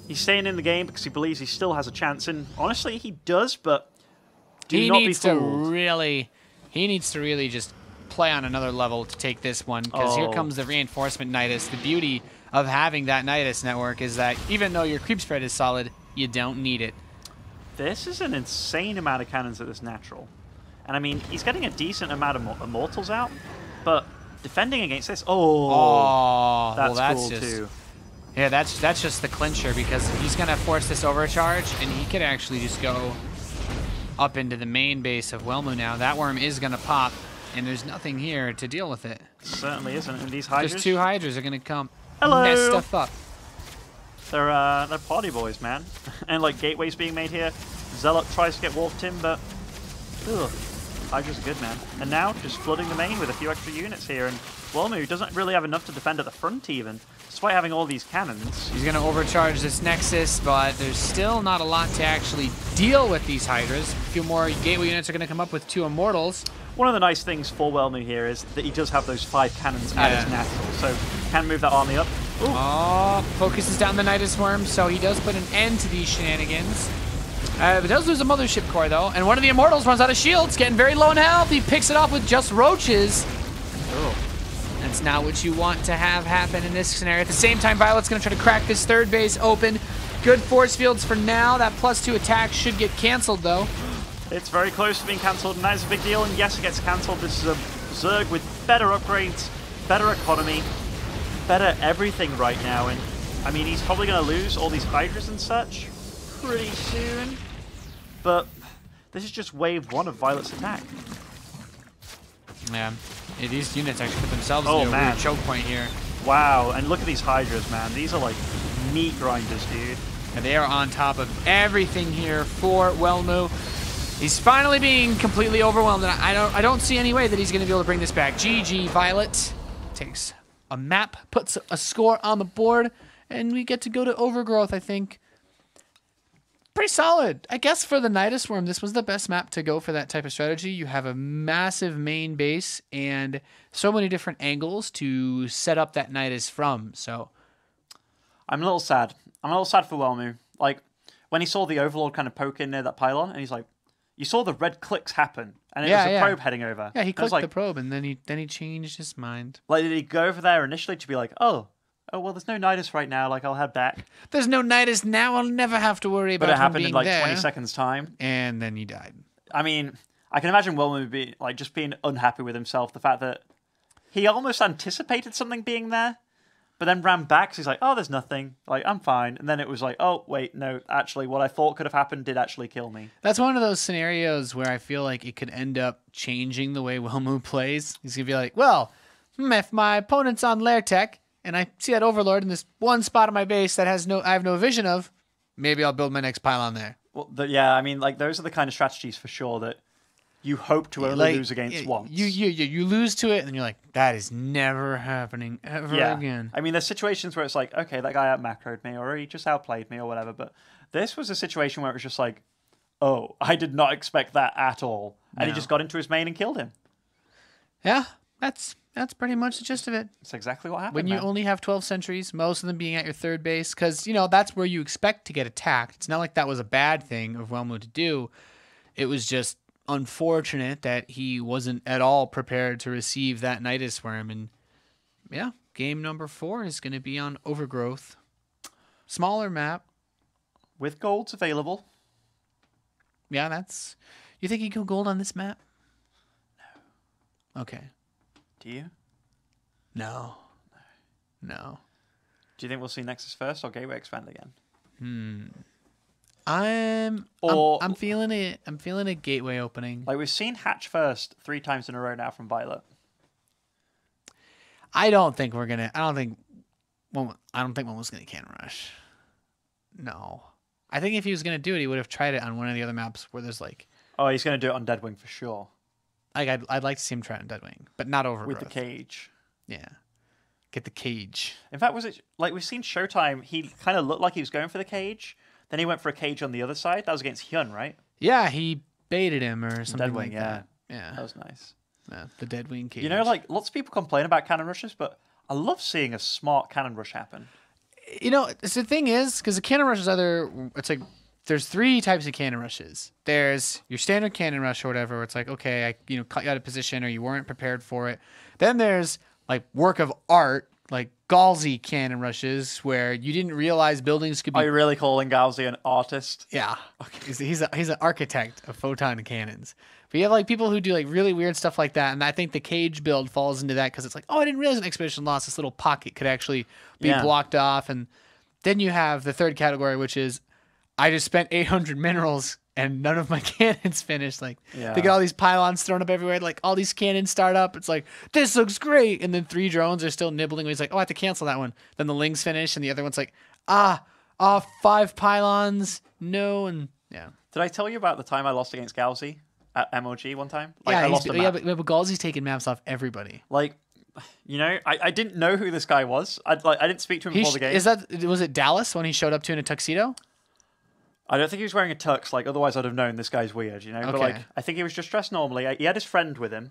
he's staying in the game because he believes he still has a chance, and honestly, he does, but do not be fooled. He needs to really just play on another level to take this one, because here comes the reinforcement Nidus. The beauty of having that Nidus network is that even though your creep spread is solid, you don't need it. This is an insane amount of cannons at this natural. And I mean, he's getting a decent amount of immortals out, but defending against this, that's cool too. Yeah, that's just the clincher, because he's going to force this overcharge, and he could actually just go up into the main base of Welmu now. That worm is going to pop, and there's nothing here to deal with it. Certainly isn't. And these Hydras? Just 2 Hydras are going to come Hello. mess stuff up. They're party boys, man. And like gateways being made here. Zealot tries to get walked in, but ugh, Hydra's good, man. And now just flooding the main with a few extra units here, and Welmu doesn't really have enough to defend at the front even, despite having all these cannons. He's going to overcharge this Nexus, but there's still not a lot to actually deal with these Hydras. A few more gateway units are going to come up with 2 Immortals. One of the nice things for Welmu here is that he does have those 5 cannons at his natural, so can move that army up. Ooh. Oh, focuses down the Nidus Worm, so he does put an end to these shenanigans. It does lose a Mothership Core, though, and one of the Immortals runs out of shields, getting very low in health. He picks it off with just roaches. Oh. That's not what you want to have happen in this scenario. At the same time, Violet's going to try to crack this 3rd base open. Good force fields for now. That +2 attack should get canceled, though. It's very close to being cancelled, and that is a big deal, and yes, it gets cancelled. This is a Zerg with better upgrades, better economy, better everything right now, and I mean, he's probably going to lose all these Hydras and such pretty soon, but this is just wave 1 of Violet's attack. Yeah, these units actually put themselves in a weird choke point here. Wow, and look at these Hydras, man. These are like meat grinders, dude. And they are on top of everything here for Welmu. He's finally being completely overwhelmed, and I don't see any way that he's going to be able to bring this back. GG, Violet takes a map, puts a score on the board, and we get to go to Overgrowth, I think. Pretty solid. I guess for the Nidus Worm, this was the best map to go for that type of strategy. You have a massive main base and so many different angles to set up that Nidus from, so... I'm a little sad. I'm a little sad for Welmu. Like, when he saw the Overlord kind of poke in near that pylon, and he's like, you saw the red clicks happen, and it was a probe heading over. Yeah, he clicked the probe, and then he changed his mind. Like, did he go over there initially to be like, oh, well, there's no Nidus right now, like, I'll head back. There's no Nidus now, I'll never have to worry about him being there. But it happened in, like, 20 seconds' time. And then he died. I mean, I can imagine Welmu just being unhappy with himself, the fact that he almost anticipated something being there, but then ran back, so he's like, oh, there's nothing. Like, I'm fine. And then it was like, oh, wait, no, actually, what I thought could have happened did actually kill me. That's one of those scenarios where I feel like it could end up changing the way Welmu plays. He's going to be like, well, if my opponent's on Lair Tech, and I see that Overlord in this one spot on my base that I have no vision of, maybe I'll build my next pylon there. Well, yeah, I mean, like, those are the kind of strategies for sure that you hope to only lose against once. You lose to it, and then you're like, that is never happening ever again. I mean, there's situations where it's like, okay, that guy out-macroed me, or he just outplayed me, or whatever, but this was a situation where it was just like, oh, I did not expect that at all. And he just got into his main and killed him. Yeah, that's pretty much the gist of it. That's exactly what happened, when you only have 12 sentries, most of them being at your 3rd base, because, you know, that's where you expect to get attacked. It's not like that was a bad thing of Welmu to do. It was just unfortunate that he wasn't at all prepared to receive that Nidus Worm. And, yeah, game number 4 is going to be on Overgrowth. Smaller map. With golds available. Yeah, that's... You think you go gold on this map? No. Okay. Do you? No. Do you think we'll see Nexus first or Gateway expand again? I'm feeling it. I'm feeling a Gateway opening. Like, we've seen Hatch first 3 times in a row now from Violet. I don't think we're gonna. I don't think one was gonna cannon rush. No. I think if he was gonna do it, he would have tried it on one of the other maps where there's like. Oh, he's gonna do it on Deadwing for sure. Like I'd like to see him try it on Deadwing, but not Overgrowth. With the cage. Yeah. Get the cage. In fact, was it like we've seen Showtime? He kind of looked like he was going for the cage. Then he went for a cage on the other side. That was against Hyun, right? Yeah, he baited him or something Deadwing, like that. Yeah. That was nice. The dead wing cage. You know, like, lots of people complain about cannon rushes, but I love seeing a smart cannon rush happen. You know, the thing is, because the cannon rush is it's like, there's 3 types of cannon rushes. There's your standard cannon rush or whatever, where it's like, okay, I caught you out of position or you weren't prepared for it. Then there's like work of art, like Galsy cannon rushes, where you didn't realize buildings could be. Are you really calling Galsy an artist? Yeah, okay. He's an architect of photon cannons. But you have like people who do like really weird stuff like that, and I think the cage build falls into that because it's like, oh, I didn't realize an expedition lost this little pocket could actually be blocked off. And then you have the third category, which is I just spent 800 minerals and none of my cannons finished. Like they get all these pylons thrown up everywhere. Like all these cannons start up. It's like, this looks great. And then 3 drones are still nibbling. He's like, oh, I have to cancel that one. Then the Lings finish. And the other one's like, 5 pylons. No. And yeah. Did I tell you about the time I lost against Galsy at MOG one time? Like, yeah, I lost a map. but Galsy's taking maps off everybody. Like, you know, I didn't know who this guy was. I didn't speak to him before the game. Was it Dallas when he showed up to in a tuxedo? I don't think he was wearing a tux. Like, otherwise I'd have known this guy's weird, you know? Okay. But, like, I think he was just dressed normally. He had his friend with him.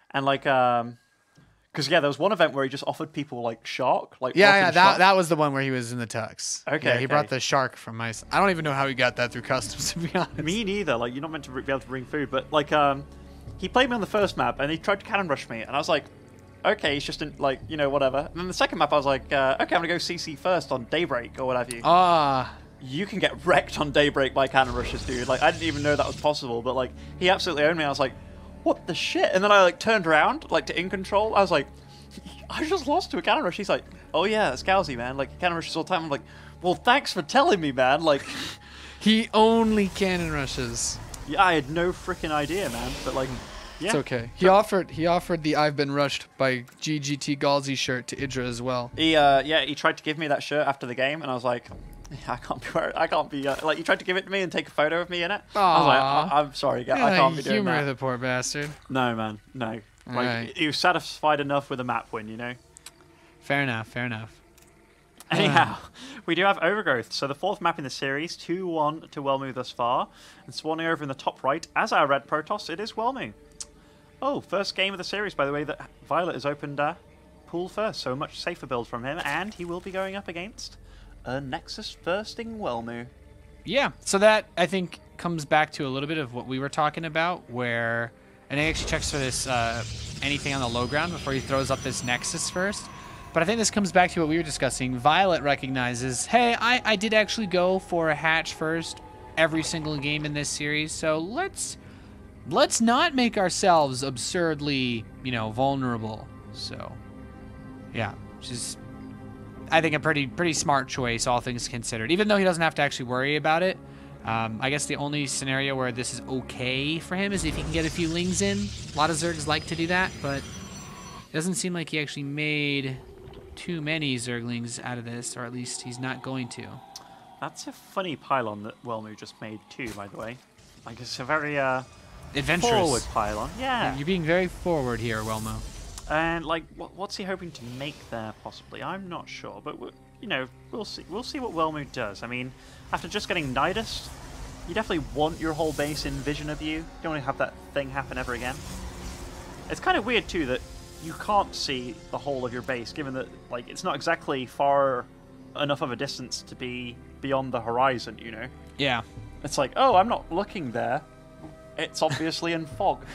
And, like, because, there was one event where he just offered people, like, shark. Like, that was the one where he was in the tux. Okay. Yeah, he brought the shark from my... I don't even know how he got that through customs, to be honest. Me neither. Like, you're not meant to be able to bring food. But, like, he played me on the first map, and he tried to cannon rush me. And I was like, okay, he's just, like, you know, whatever. And then the second map, I was like, okay, I'm going to go CC first on Daybreak, or what have you. You can get wrecked on Daybreak by cannon rushes, dude. Like, I didn't even know that was possible, but, like, he absolutely owned me. I was like, what the shit? And then I, like, turned around, like, to in control. I was like, I just lost to a cannon rush. He's like, oh, yeah, it's Galsy, man. Like, cannon rushes all the time. I'm like, well, thanks for telling me, man. Like, he only cannon rushes. Yeah, I had no freaking idea, man. But, like, yeah. It's okay. He offered the I've been rushed by GGT Galsy shirt to Idra as well. He tried to give me that shirt after the game, and I was like, I can't be like, you tried to give it to me and take a photo of me in it. Aww. I was like, I'm sorry, I can't be doing that. Humor the poor bastard. No, man, no. Like, right. He was satisfied enough with a map win, you know? Fair enough. Anyhow, we do have Overgrowth. So the 4th map in the series, 2-1 to Welmu thus far. And spawning over in the top right, as our red Protoss, it is Welmu. Oh, first game of the series, by the way, that viOLet has opened pool first. So a much safer build from him, and he will be going up against a Nexus firsting Welmu. Yeah, so that, I think, comes back to a little bit of what we were talking about, where... And he actually checks for this anything on the low ground before he throws up this Nexus first. But I think this comes back to what we were discussing. viOLet recognizes, hey, I did actually go for a hatch first every single game in this series, so let's not make ourselves absurdly, vulnerable. So, yeah, just I think a pretty smart choice, all things considered. Even though he doesn't have to actually worry about it. I guess the only scenario where this is okay for him is if he can get a few Lings in. A lot of Zergs like to do that, but it doesn't seem like he actually made too many Zerglings out of this, or at least he's not going to. That's a funny pylon that Welmu just made too, by the way. Like, it's a very adventurous forward pylon. Yeah. You're being very forward here, Welmu. And like, what's he hoping to make there? Possibly, I'm not sure, but we'll see. We'll see what Welmu does. I mean, after just getting Nidus, you definitely want your whole base in vision of you. You don't want to have that thing happen ever again. It's kind of weird too that you can't see the whole of your base, given that like it's not exactly far enough of a distance to be beyond the horizon. You know. Yeah. It's like, oh, I'm not looking there. It's obviously in fog.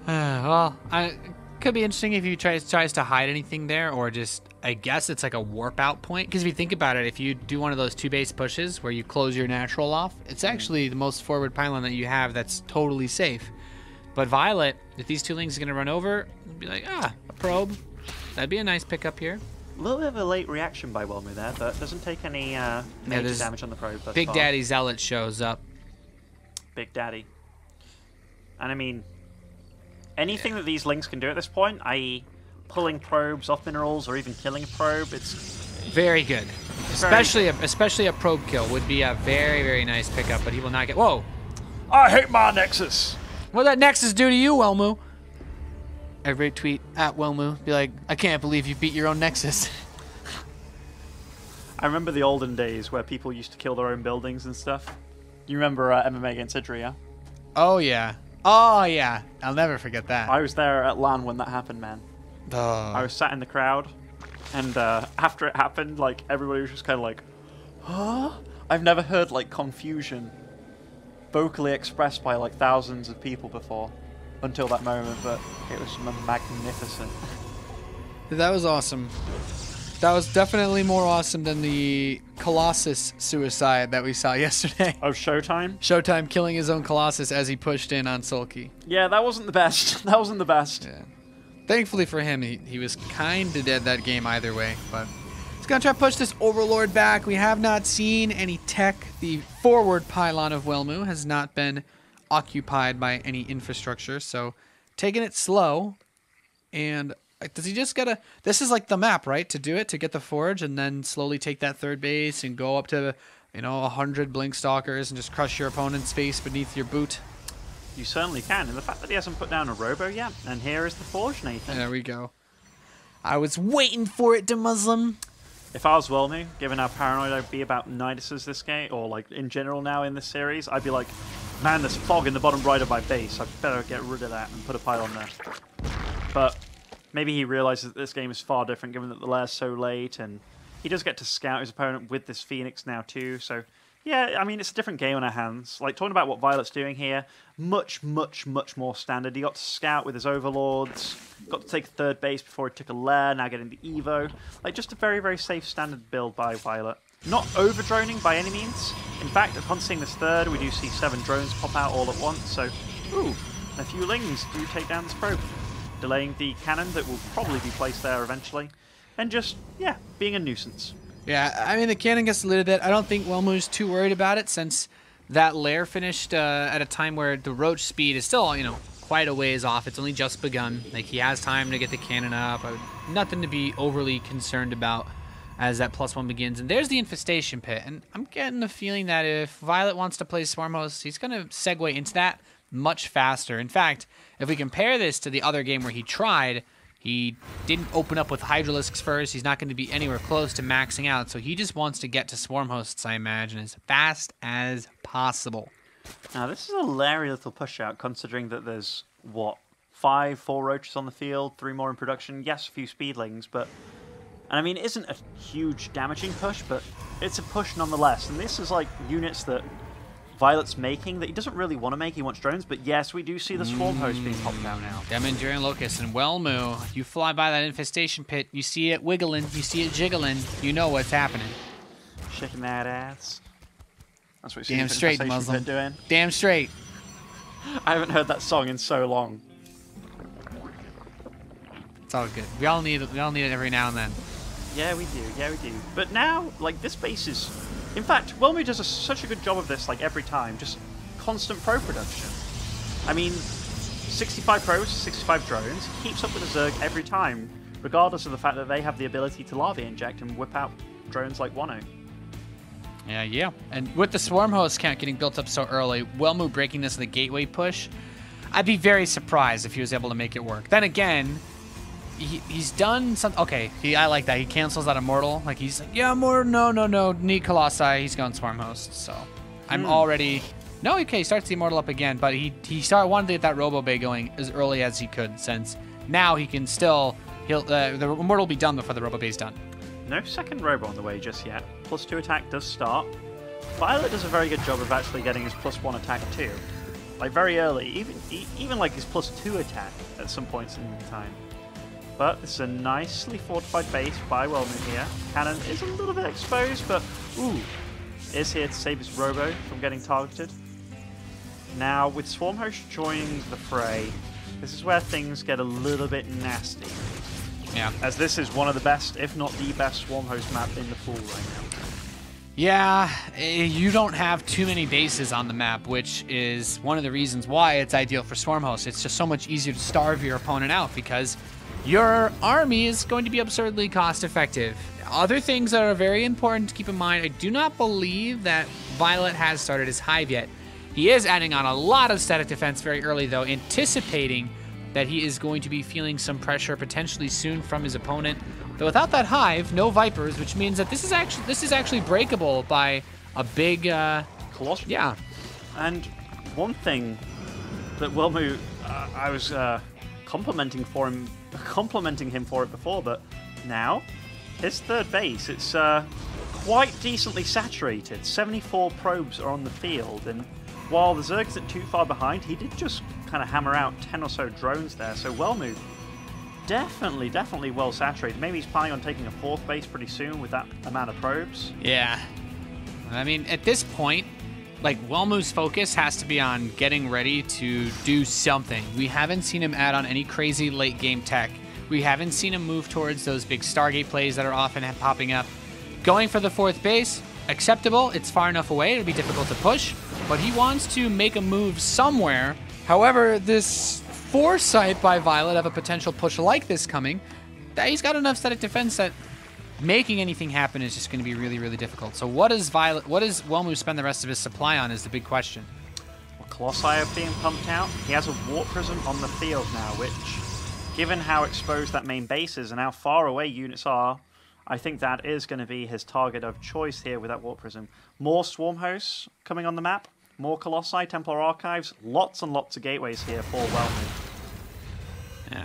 Well, it could be interesting if he tries to hide anything there, or just, I guess it's like a warp out point. Because if you think about it, if you do one of those 2 base pushes where you close your natural off, it's actually the most forward pylon that you have that's totally safe. But viOLet, if these 2 Lings are going to run over, it'd be like, a probe. That'd be a nice pickup here. A little bit of a late reaction by Welmu there, but doesn't take any major damage on the probe. Big Daddy Zealot shows up. Big Daddy. And I mean, anything that these Lings can do at this point, i.e. pulling probes off minerals or even killing a probe, it's very good. Especially a probe kill would be a very, very nice pickup, but he will not get... Whoa! I hate my Nexus! What'd that Nexus do to you, Welmu? Every tweet at Welmu, be like, I can't believe you beat your own Nexus. I remember the olden days where people used to kill their own buildings and stuff. You remember MMA against Idra, yeah? Oh, yeah. Oh, yeah. I'll never forget that. I was there at LAN when that happened, man. I was sat in the crowd, and after it happened, like, everybody was just kind of like, huh? I've never heard, like, confusion vocally expressed by, like, thousands of people before until that moment, but it was magnificent. That was awesome. That was definitely more awesome than the Colossus suicide that we saw yesterday. Oh, Showtime? Showtime killing his own Colossus as he pushed in on Sulky. Yeah, that wasn't the best. That wasn't the best. Yeah. Thankfully for him, he was kind of dead that game either way. But he's going to try to push this Overlord back. We have not seen any tech. The forward pylon of Welmu has not been occupied by any infrastructure. So taking it slow. And does he just gotta... This is like the map, right? To do it, to get the Forge, and then slowly take that third base and go up to, 100 Blink Stalkers and just crush your opponent's face beneath your boot. You certainly can, and the fact that he hasn't put down a Robo yet, and here is the Forge, Nathan. There we go. I was waiting for it to Muslim. If I was Welmu, given how paranoid I'd be about Niduses this game, or like in general now in this series, I'd be like, man, there's fog in the bottom right of my base, I better get rid of that and put a pylon there. But maybe he realizes that this game is far different given that the lair's so late, and he does get to scout his opponent with this Phoenix now too, so yeah, I mean, it's a different game on our hands. Like, talking about what viOLet's doing here, much, much, much more standard. He got to scout with his Overlords, got to take third base before he took a lair, now getting the Evo. Like, just a very, very safe standard build by viOLet. Not over-droning by any means. In fact, upon seeing this third, we do see 7 drones pop out all at once, so, ooh, a few Lings do take down this probe, delaying the cannon that will probably be placed there eventually, and just, yeah, being a nuisance. Yeah, I mean, the cannon gets lit a bit. I don't think Welmu's too worried about it since that lair finished at a time where the Roach speed is still, quite a ways off. It's only just begun. Like, he has time to get the cannon up. Nothing to be overly concerned about as that +1 begins. And there's the Infestation Pit. And I'm getting the feeling that if viOLet wants to play Swarm Host, he's going to segue into that much faster. In fact, if we compare this to the other game where he tried, he didn't open up with Hydralisks first. He's not going to be anywhere close to maxing out. So he just wants to get to Swarm Hosts, I imagine, as fast as possible. Now, this is a leery little push-out, considering that there's, what, 4 Roaches on the field, 3 more in production. Yes, a few Speedlings, but... And I mean, it isn't a huge damaging push, but it's a push nonetheless. And this is, like, units that viOLet's making that he doesn't really want to make. He wants drones, but yes, we do see the Swarm Host being popped out now. Them Enduring Locust and Welmu, you fly by that Infestation Pit, you see it wiggling, you see it jiggling, you know what's happening. Shaking that ass. That's what you see Damn the straight, Infestation Muslim. Pit doing. Damn straight. I haven't heard that song in so long. It's all good. We all need it every now and then. Yeah, we do. Yeah, we do. But now, like, this base is... In fact, Welmu does such a good job of this, like, every time. Just constant pro production. I mean, 65 pros, 65 drones. He keeps up with a Zerg every time, regardless of the fact that they have the ability to lava inject and whip out drones like Wano. Yeah. And with the Swarm Host count getting built up so early, Welmu breaking this in the gateway push, I'd be very surprised if he was able to make it work. Then again... He's done something. Okay, I like that. He cancels that Immortal. Like, he's like, yeah, more. No. Need Colossi. He's going Swarm Host. So I'm already. No, okay. He starts the Immortal up again, but he wanted to get that Robo Bay going as early as he could, since now he can still. The Immortal will be done before the Robo Bay's done. No second Robo on the way just yet. +2 attack does start. viOLet does a very good job of actually getting his +1 attack too. Like, very early, even like his +2 attack at some points in time. But this is a nicely fortified base by Welmu here. Cannon is a little bit exposed, but ooh, is here to save his Robo from getting targeted. Now, with Swarm Host joining the fray, this is where things get a little bit nasty. Yeah. As this is one of the best, if not the best, Swarm Host map in the pool right now. Yeah, you don't have too many bases on the map, which is one of the reasons why it's ideal for Swarm Host. It's just so much easier to starve your opponent out because your army is going to be absurdly cost-effective. Other things that are very important to keep in mind, I do not believe that viOLet has started his Hive yet. He is adding on a lot of static defense very early, though, anticipating that he is going to be feeling some pressure potentially soon from his opponent. Though without that Hive, no Vipers, which means that this is actually breakable by a big... Colossal. Yeah. And one thing that Welmu, I was complimenting him for it before, but now his third base, it's quite decently saturated. 74 probes are on the field, and while the Zerg isn't too far behind, he did just kind of hammer out 10 or so drones there. So Welmu, definitely well saturated. Maybe he's planning on taking a fourth base pretty soon with that amount of probes. Yeah. I mean, at this point, like, Welmu's focus has to be on getting ready to do something. We haven't seen him add on any crazy late game tech. We haven't seen him move towards those big Stargate plays that are often popping up. Going for the fourth base, acceptable. It's far enough away. It'll be difficult to push, but he wants to make a move somewhere. However, this foresight by viOLet of a potential push like this coming, that he's got enough static defense that making anything happen is just going to be really difficult. So what does Welmu spend the rest of his supply on is the big question. Well, Colossi are being pumped out. He has a Warp Prism on the field now, which, given how exposed that main base is and how far away units are, I think that is going to be his target of choice here with that Warp Prism. More Swarm Hosts coming on the map, more Colossi, Templar Archives, lots and lots of gateways here for Welmu.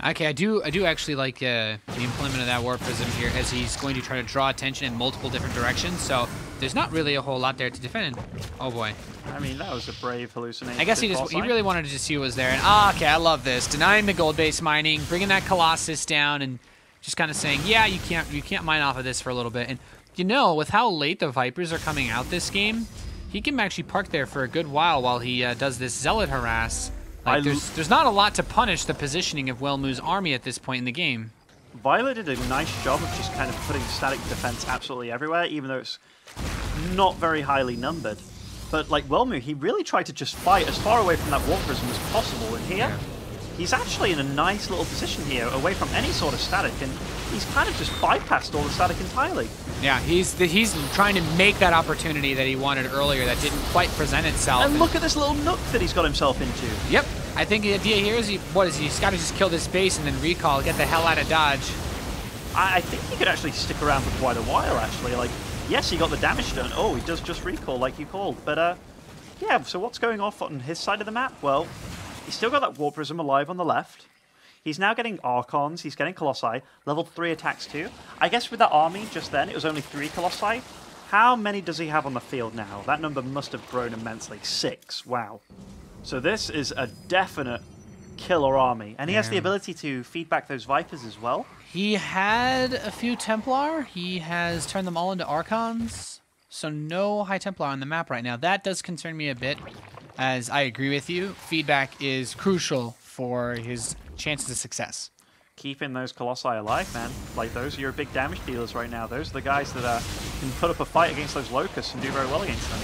Okay, I do actually like the employment of that Warp Prism here, as he's going to try to draw attention in multiple different directions, so there's not really a whole lot there to defend. Oh boy. I mean, that was a brave hallucination. I guess he really wanted to just see what was there. And okay, I love this. Denying the gold base mining, bringing that Colossus down, and just kind of saying, yeah, you can't mine off of this for a little bit. And you know, with how late the Vipers are coming out this game, he can actually park there for a good while he does this Zealot harass. Like, there's not a lot to punish the positioning of Welmu's army at this point in the game. viOLet did a nice job of just kind of putting static defense absolutely everywhere, even though it's not very highly numbered. But like Welmu, he really tried to just fight as far away from that Warp Prism as possible. And here, he's actually in a nice little position here, away from any sort of static, and he's kind of just bypassed all the static entirely. Yeah, he's trying to make that opportunity that he wanted earlier that didn't quite present itself. And look at this little nook that he's got himself into. Yep. I think the idea here is he's got to just kill this base and then recall, get the hell out of Dodge. I think he could actually stick around for quite a while, actually. Like, yes, he got the damage done. Oh, he does just recall, like you called. But, yeah, so what's going off on his side of the map? Well, he's still got that Warp Prism alive on the left. He's now getting Archons, he's getting Colossi, level 3 attacks too. I guess with that army just then, it was only 3 Colossi. How many does he have on the field now? That number must have grown immensely. 6, wow. So this is a definite killer army. And he has the ability to feed back those Vipers as well. He had a few Templar. He has turned them all into Archons. So no High Templar on the map right now. That does concern me a bit, as I agree with you. Feedback is crucial for his chances of success. Keeping those Colossi alive, man. Like, those are your big damage dealers right now. Those are the guys that can put up a fight against those Locusts and do very well against them.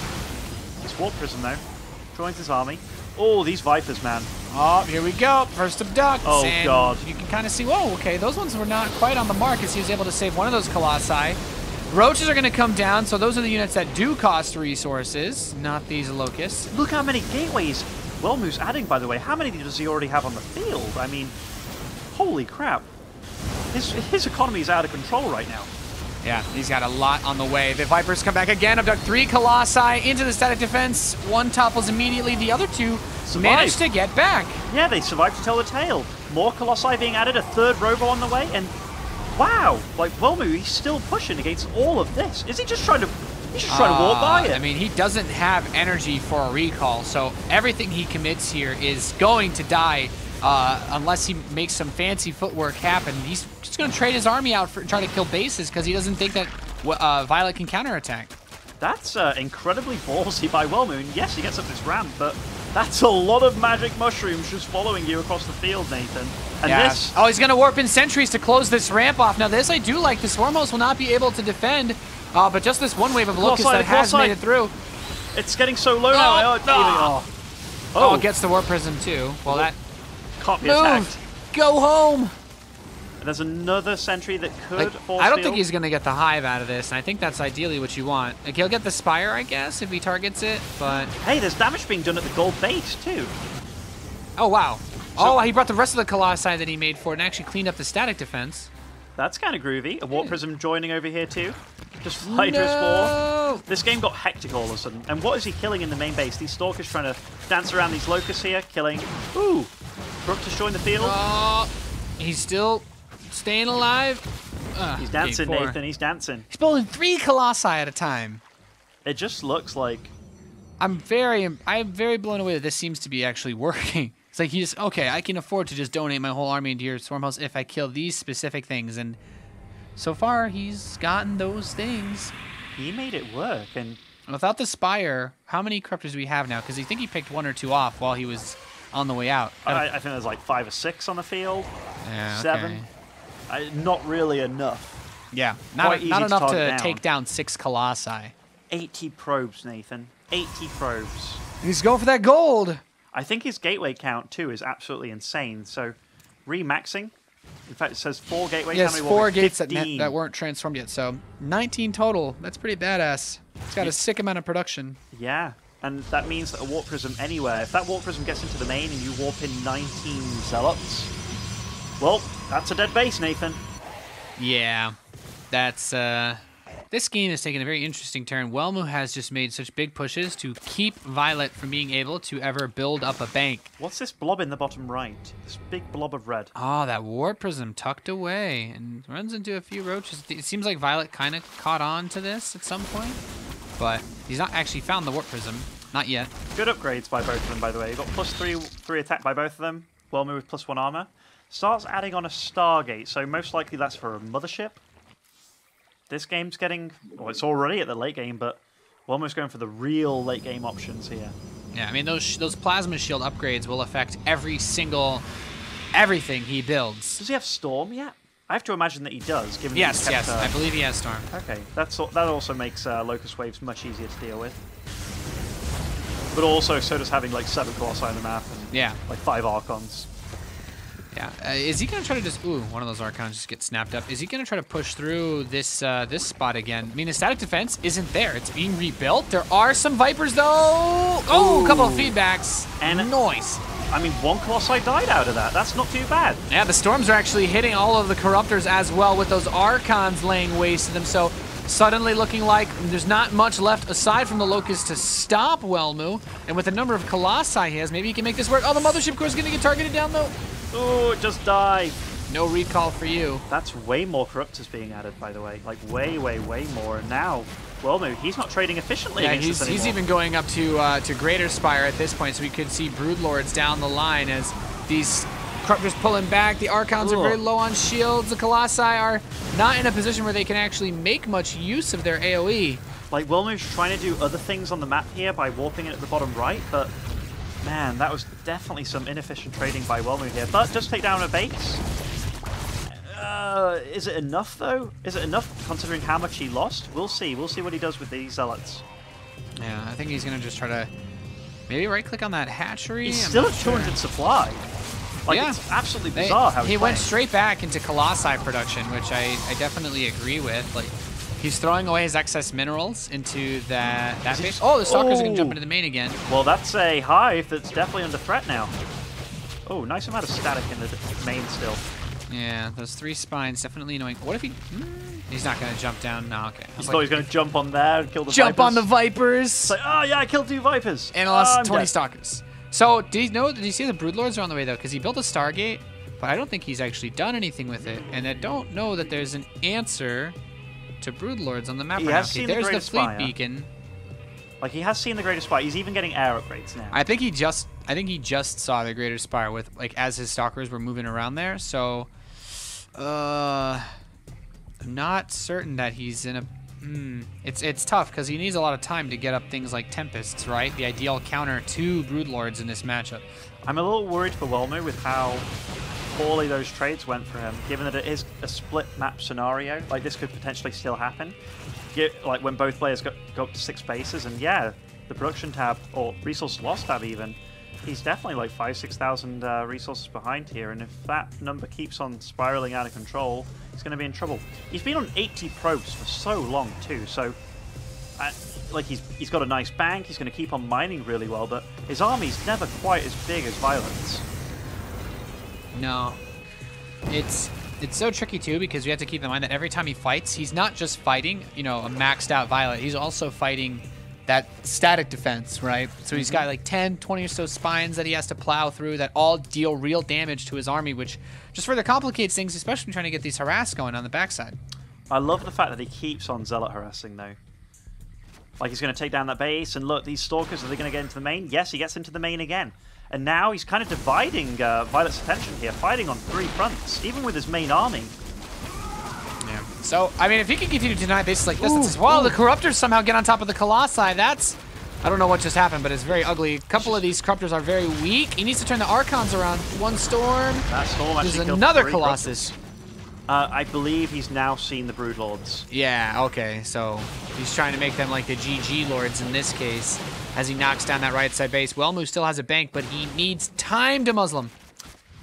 This Warp Prism, though, joins his army. Oh, these Vipers, man. Oh, here we go. First abducts. Oh, and God. You can kind of see, whoa, okay, those ones were not quite on the mark, as he was able to save one of those Colossi. Roaches are going to come down, so those are the units that do cost resources, not these Locusts. Look how many gateways Welmu's adding, by the way. How many does he already have on the field? I mean, holy crap. His economy is out of control right now. Yeah, he's got a lot on the way. The Vipers come back again, abduct 3 Colossi into the static defense. One topples immediately, the other 2 manage to get back. Yeah, they survived to tell the tale. More Colossi being added, a 3rd Robo on the way, and wow, like Welmu, he's still pushing against all of this. Is he just trying to... He's just trying to walk by it. I mean, he doesn't have energy for a recall, so everything he commits here is going to die unless he makes some fancy footwork happen. He's just going to trade his army out for trying to kill bases because he doesn't think that viOLet can counterattack. That's incredibly ballsy by Welmu. And yes, he gets up this ramp, but that's a lot of magic mushrooms just following you across the field, Nathan. And this... Oh, he's going to warp in sentries to close this ramp off. Now, this I do like. The Swarmos will not be able to defend. But just this one wave of Locusts that has made it through. It's getting so low now. Oh, it gets the Warp Prism too. Well, that can't be attacked. Go home. And there's another sentry that could force I don't think he's going to get the Hive out of this, and I think that's ideally what you want. Like, he'll get the Spire, I guess, if he targets it, but... Hey, there's damage being done at the gold base, too. Oh, wow. So, he brought the rest of the Colossi that he made for it and actually cleaned up the static defense. That's kind of groovy. A Warp Prism joining over here, too. Just fly to his No! 4. This game got hectic all of a sudden. And what is he killing in the main base? These Stalkers trying to dance around these Locusts here, killing. Ooh! Corruptor's joined the field. Oh, he's still staying alive. He's dancing, Game 4. Nathan. He's dancing. He's building 3 Colossi at a time. It just looks like... I'm very blown away that this seems to be actually working. It's like okay, I can afford to just donate my whole army into your Stormhouse if I kill these specific things. And so far, he's gotten those things. He made it work. And without the Spire, how many Corruptors do we have now? Because I think he picked 1 or 2 off while he was on the way out. I think there's like 5 or 6 on the field. Yeah, 7. okay. Not really enough. Yeah, not enough to target down. take down 6 Colossi. 80 probes, Nathan. 80 probes. He's going for that gold. I think his gateway count, too, is absolutely insane. So, remaxing. In fact, it says 4 gateways. Yes, how many 4 gates that that weren't transformed yet. So 19 total. That's pretty badass. It's got a sick amount of production. Yeah, and that means that a Warp Prism anywhere, if that Warp Prism gets into the main and you warp in 19 Zealots, well, that's a dead base, Nathan. Yeah, that's... This game is taking a very interesting turn. Welmu has just made such big pushes to keep viOLet from being able to ever build up a bank. What's this blob in the bottom right? This big blob of red. Oh, that Warp Prism tucked away and runs into a few roaches. It seems like viOLet kind of caught on to this at some point, but he's not actually found the Warp Prism. Not yet. Good upgrades by both of them, by the way. You got +3 attack by both of them. Welmu with +1 armor. Starts adding on a Stargate, so most likely that's for a mothership. This game's getting... Well, it's already at the late game, but we're almost going for the real late game options here. Yeah, I mean, those Plasma Shield upgrades will affect everything he builds. Does he have Storm yet? I have to imagine that he does, given yes, that he's kept, I believe he has Storm. Okay, that also makes Locust Waves much easier to deal with. But also, so does having like 7 Colossi on the map and like 5 Archons. Yeah, is he gonna try to just? Ooh, one of those Archons just gets snapped up. Is he gonna try to push through this this spot again? I mean, the static defense isn't there. It's being rebuilt. There are some Vipers though. Oh, a couple of feedbacks. And noise. I mean, 1 Colossi died out of that. That's not too bad. Yeah, the Storms are actually hitting all of the Corruptors as well, with those Archons laying waste to them. So suddenly looking like there's not much left aside from the Locust to stop Welmu. And with the number of Colossi he has, maybe he can make this work. Oh, the Mothership Core is gonna get targeted down though. Oh, it just died. No recall for you. That's way more Corruptors being added, by the way. Like, way, way, way more. And now, Welmu, he's not trading efficiently against this anymore. He's even going up to Greater Spire at this point, so we could see Broodlords down the line as these Corruptors pulling back. The Archons are very low on shields. The Colossi are not in a position where they can actually make much use of their AoE. Like, Welmu's trying to do other things on the map here by warping it at the bottom right, but... Man, that was definitely some inefficient trading by Welmu here. But does take down a base. Is it enough, though? Is it enough, considering how much he lost? We'll see. We'll see what he does with these Zealots. Yeah, I think he's going to just try to maybe right-click on that hatchery. He's still at 200 supply. Like, it's absolutely bizarre how he went straight back into Colossi production, which I definitely agree with. Like, he's throwing away his excess minerals into that base. Oh, the Stalkers are going to jump into the main again. Well, that's a hive that's definitely under threat now. Oh, nice amount of static in the main still. Yeah, those 3 spines definitely annoying. What if he... He's not going to jump down. No, okay. He thought he was going to jump on there and kill the Jump Vipers. on the Vipers! It's like, oh yeah, I killed 2 Vipers. And I lost 20 Stalkers. So, did you see the Broodlords are on the way, though? Because he built a Stargate, but I don't think he's actually done anything with it. And I don't know that there's an answer to Broodlords on the map right now. Okay, there's the fleet beacon. Like, he has seen the Greater Spire. He's even getting air upgrades now. I think he just saw the Greater Spire with, like, as his Stalkers were moving around there. So, I'm not certain that he's in a... It's tough because he needs a lot of time to get up things like Tempests, right? The ideal counter to Broodlords in this matchup. I'm a little worried for Welmu with how poorly those trades went for him, given that it is a split map scenario. Like, this could potentially still happen. Like, when both players go up to 6 bases, and yeah, the production tab, or resource loss tab even, he's definitely like 5,000-6,000 resources behind here, and if that number keeps on spiraling out of control, he's going to be in trouble. He's been on 80 probes for so long too, so like he's got a nice bank, he's going to keep on mining really well, but his army's never quite as big as viOLet's. No, It's so tricky too because you have to keep in mind that every time he fights, he's not just fighting, you know, a maxed out viOLet. He's also fighting that static defense, right? So he's got like 10, 20 or so spines that he has to plow through that all deal real damage to his army, which just further complicates things, especially trying to get these harass going on the backside. I love the fact that he keeps on Zealot harassing, though. Like, he's going to take down that base, and look, these Stalkers, are they going to get into the main? Yes, he gets into the main again. And now he's kind of dividing viOLet's attention here, fighting on 3 fronts, even with his main army. Yeah. So, I mean, if he can continue to deny bases like this, it's as well, the Corruptors somehow get on top of the Colossi. That's, I don't know what just happened, but it's very ugly. A couple of these Corruptors are very weak. He needs to turn the Archons around. One Storm. That Storm actually There's killed another 3 Colossus. Corruptors. I believe he's now seen the Broodlords. Yeah, okay. So he's trying to make them like the GG Lords in this case as he knocks down that right side base. Welmu still has a bank, but he needs time to muzzle him.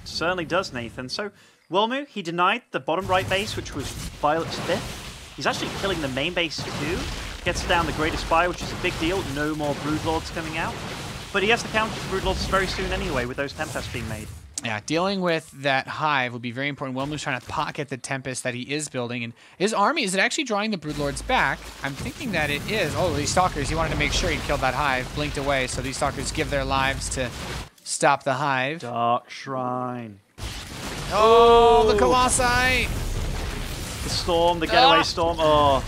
Certainly does, Nathan. So, Welmu, he denied the bottom right base, which was viOLet's 5th. He's actually killing the main base too. Gets down the Greater Spire, which is a big deal. No more Broodlords coming out. But he has to counter the Broodlords very soon anyway, with those Tempests being made. Yeah, dealing with that hive would be very important. Welmu's trying to pocket the Tempest that he is building. And his army, is it actually drawing the Broodlords back? I'm thinking that it is. Oh, these Stalkers, he wanted to make sure he killed that hive. Blinked away, so these Stalkers give their lives to stop the hive. Dark Shrine. Oh, the Colossi! The Storm, the getaway Storm. Oh,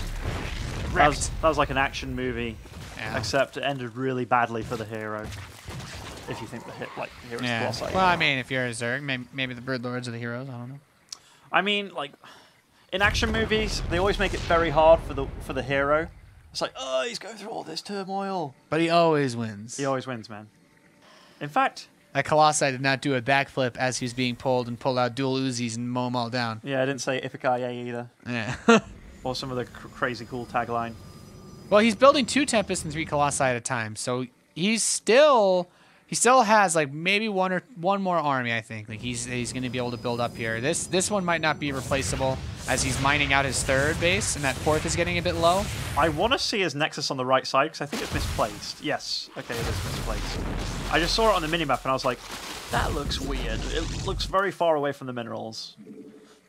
that was like an action movie. Yeah. Except it ended really badly for the hero. If you think the hero's Colossi. Well, I mean, if you're a Zerg, maybe the Broodlords are the heroes. I don't know. I mean, like, in action movies, they always make it very hard for the hero. It's like, oh, he's going through all this turmoil. But he always wins. He always wins, man. In fact, that Colossi did not do a backflip as he was being pulled and pulled out dual Uzis and mow them all down. Yeah, I didn't say Ipecaye either. Yeah. Or some of the crazy cool tagline. Well, he's building 2 Tempests and 3 Colossi at a time, so he still has like maybe one more army. I think like he's going to be able to build up here. This one might not be replaceable as he's mining out his 3rd base, and that 4th is getting a bit low. I want to see his Nexus on the right side because I think it's misplaced. Yes, okay, it is misplaced. I just saw it on the minimap and I was like, that looks weird. It looks very far away from the minerals,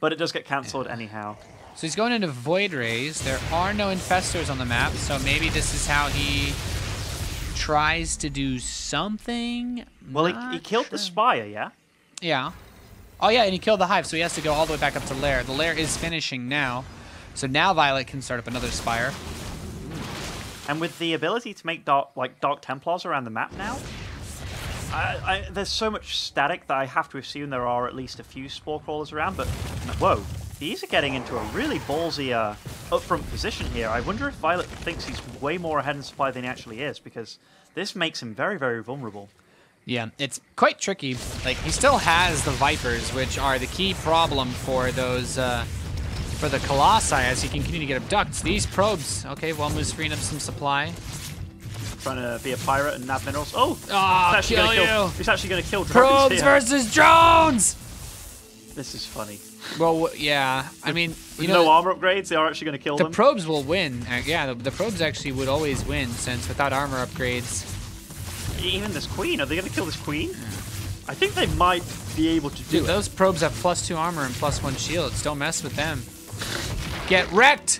but it does get cancelled anyhow. So he's going into Void Rays. There are no Infestors on the map, so maybe this is how he tries to do something. Well, he killed the Spire, yeah? Yeah. Oh, yeah, and he killed the Hive, so he has to go all the way back up to Lair. The Lair is finishing now, so now viOLet can start up another Spire. And with the ability to make Dark Templars around the map now, there's so much static that I have to assume there are at least a few Spore Crawlers around, but whoa. These are getting into a really ballsy upfront position here. I wonder if viOLet thinks he's way more ahead in supply than he actually is, because this makes him very, very vulnerable. Yeah, it's quite tricky. Like, he still has the Vipers, which are the key problem for those, for the Colossi as he can continue to get abducts. These probes, okay, Welmu's freeing up some supply. Trying to be a pirate and nab minerals. Oh! He's actually going to kill drones probes here. versus drones! This is funny. Well, yeah. I mean, with no armor upgrades, they are actually going to kill them. The probes will win. Yeah, the probes actually would always win, since without armor upgrades. Even this queen, are they going to kill this queen? Yeah. I think they might be able to do it. Those probes have +2 armor and +1 shields. Don't mess with them. Get wrecked!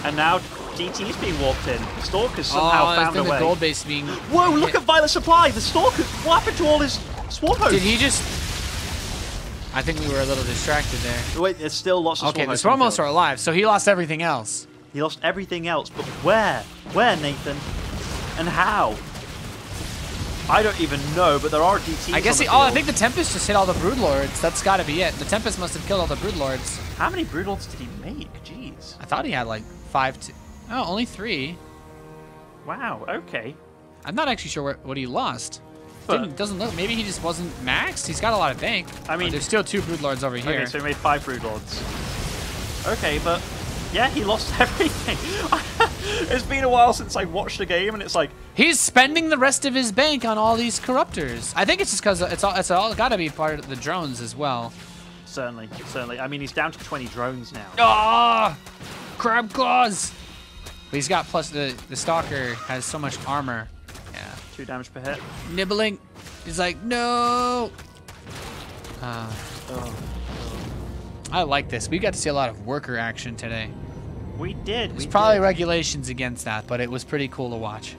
And now DT's being walked in. The Stalker's somehow found a way. The gold base being... Whoa, look at viOLet supply! The Stalker, what happened to all his swarm hosts? Did he just... I think we were a little distracted there. Wait, there's still lots of the swarm hosts are alive, so he lost everything else. He lost everything else, but where? Where, Nathan? And how? I don't even know, but there are DTs. I guess I think the Tempest just hit all the Broodlords. That's got to be it. The Tempest must have killed all the Broodlords. How many Broodlords did he make? Jeez. I thought he had like 5 Oh, only 3. Wow, okay. I'm not actually sure what he lost. Doesn't look. Maybe he just wasn't maxed. He's got a lot of bank. I mean, there's still 2 Broodlords over here. Okay, so he made 5 Broodlords. Okay, but yeah, he lost everything. It's been a while since I watched a game, and it's like he's spending the rest of his bank on all these Corruptors. I think it's just because it's all got to be part of the drones as well. Certainly, certainly. I mean, he's down to 20 drones now. Ah, crab claws. But he's got plus the Stalker has so much armor. 2 damage per hit. Nibbling. He's like, no. I like this. We got to see a lot of worker action today. We did. There's probably regulations against that, but it was pretty cool to watch.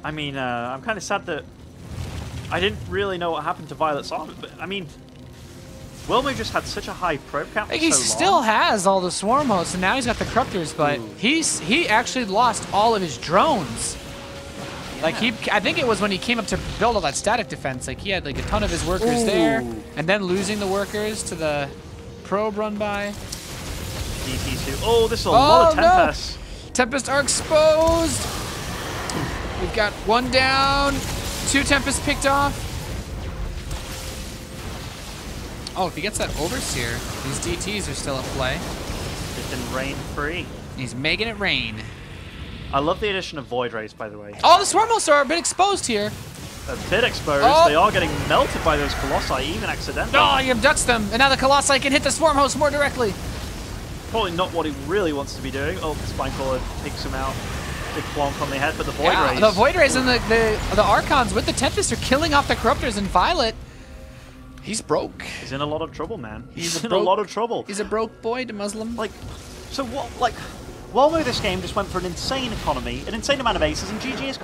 I mean, I'm kind of sad that I didn't really know what happened to viOLet's armor, but I mean, Welmu just had such a high probe count for He so still long. has all the swarm hosts, and now he's got the corruptors, but he actually lost all of his drones. Yeah. Like I think it was when he came up to build all that static defense. Like he had like a ton of his workers there, and then losing the workers to the probe run by. DT2. Oh, this is a lot of Tempests. No. Tempest are exposed. We've got one down, 2 Tempests picked off. Oh, if he gets that Overseer, these DTs are still at play. It can rain free. He's making it rain. I love the addition of Void Rays, by the way. Oh, the Swarm hosts are a bit exposed here. A bit exposed. Oh. They are getting melted by those Colossi, even accidentally. Oh, he abducts them, and now the Colossi can hit the Swarm host more directly. Probably not what he really wants to be doing. Oh, the Spinecrawler takes him out. Big plonk on the head, but the Void Rays. The Void Rays and the Archons with the Tempest are killing off the Corruptors, and viOLet, he's broke. He's in a lot of trouble, man. He's in broke- a lot of trouble. He's a broke boy to Muslim. Like, so what, like, Welmu this game just went for an insane economy, an insane amount of aces, and GG is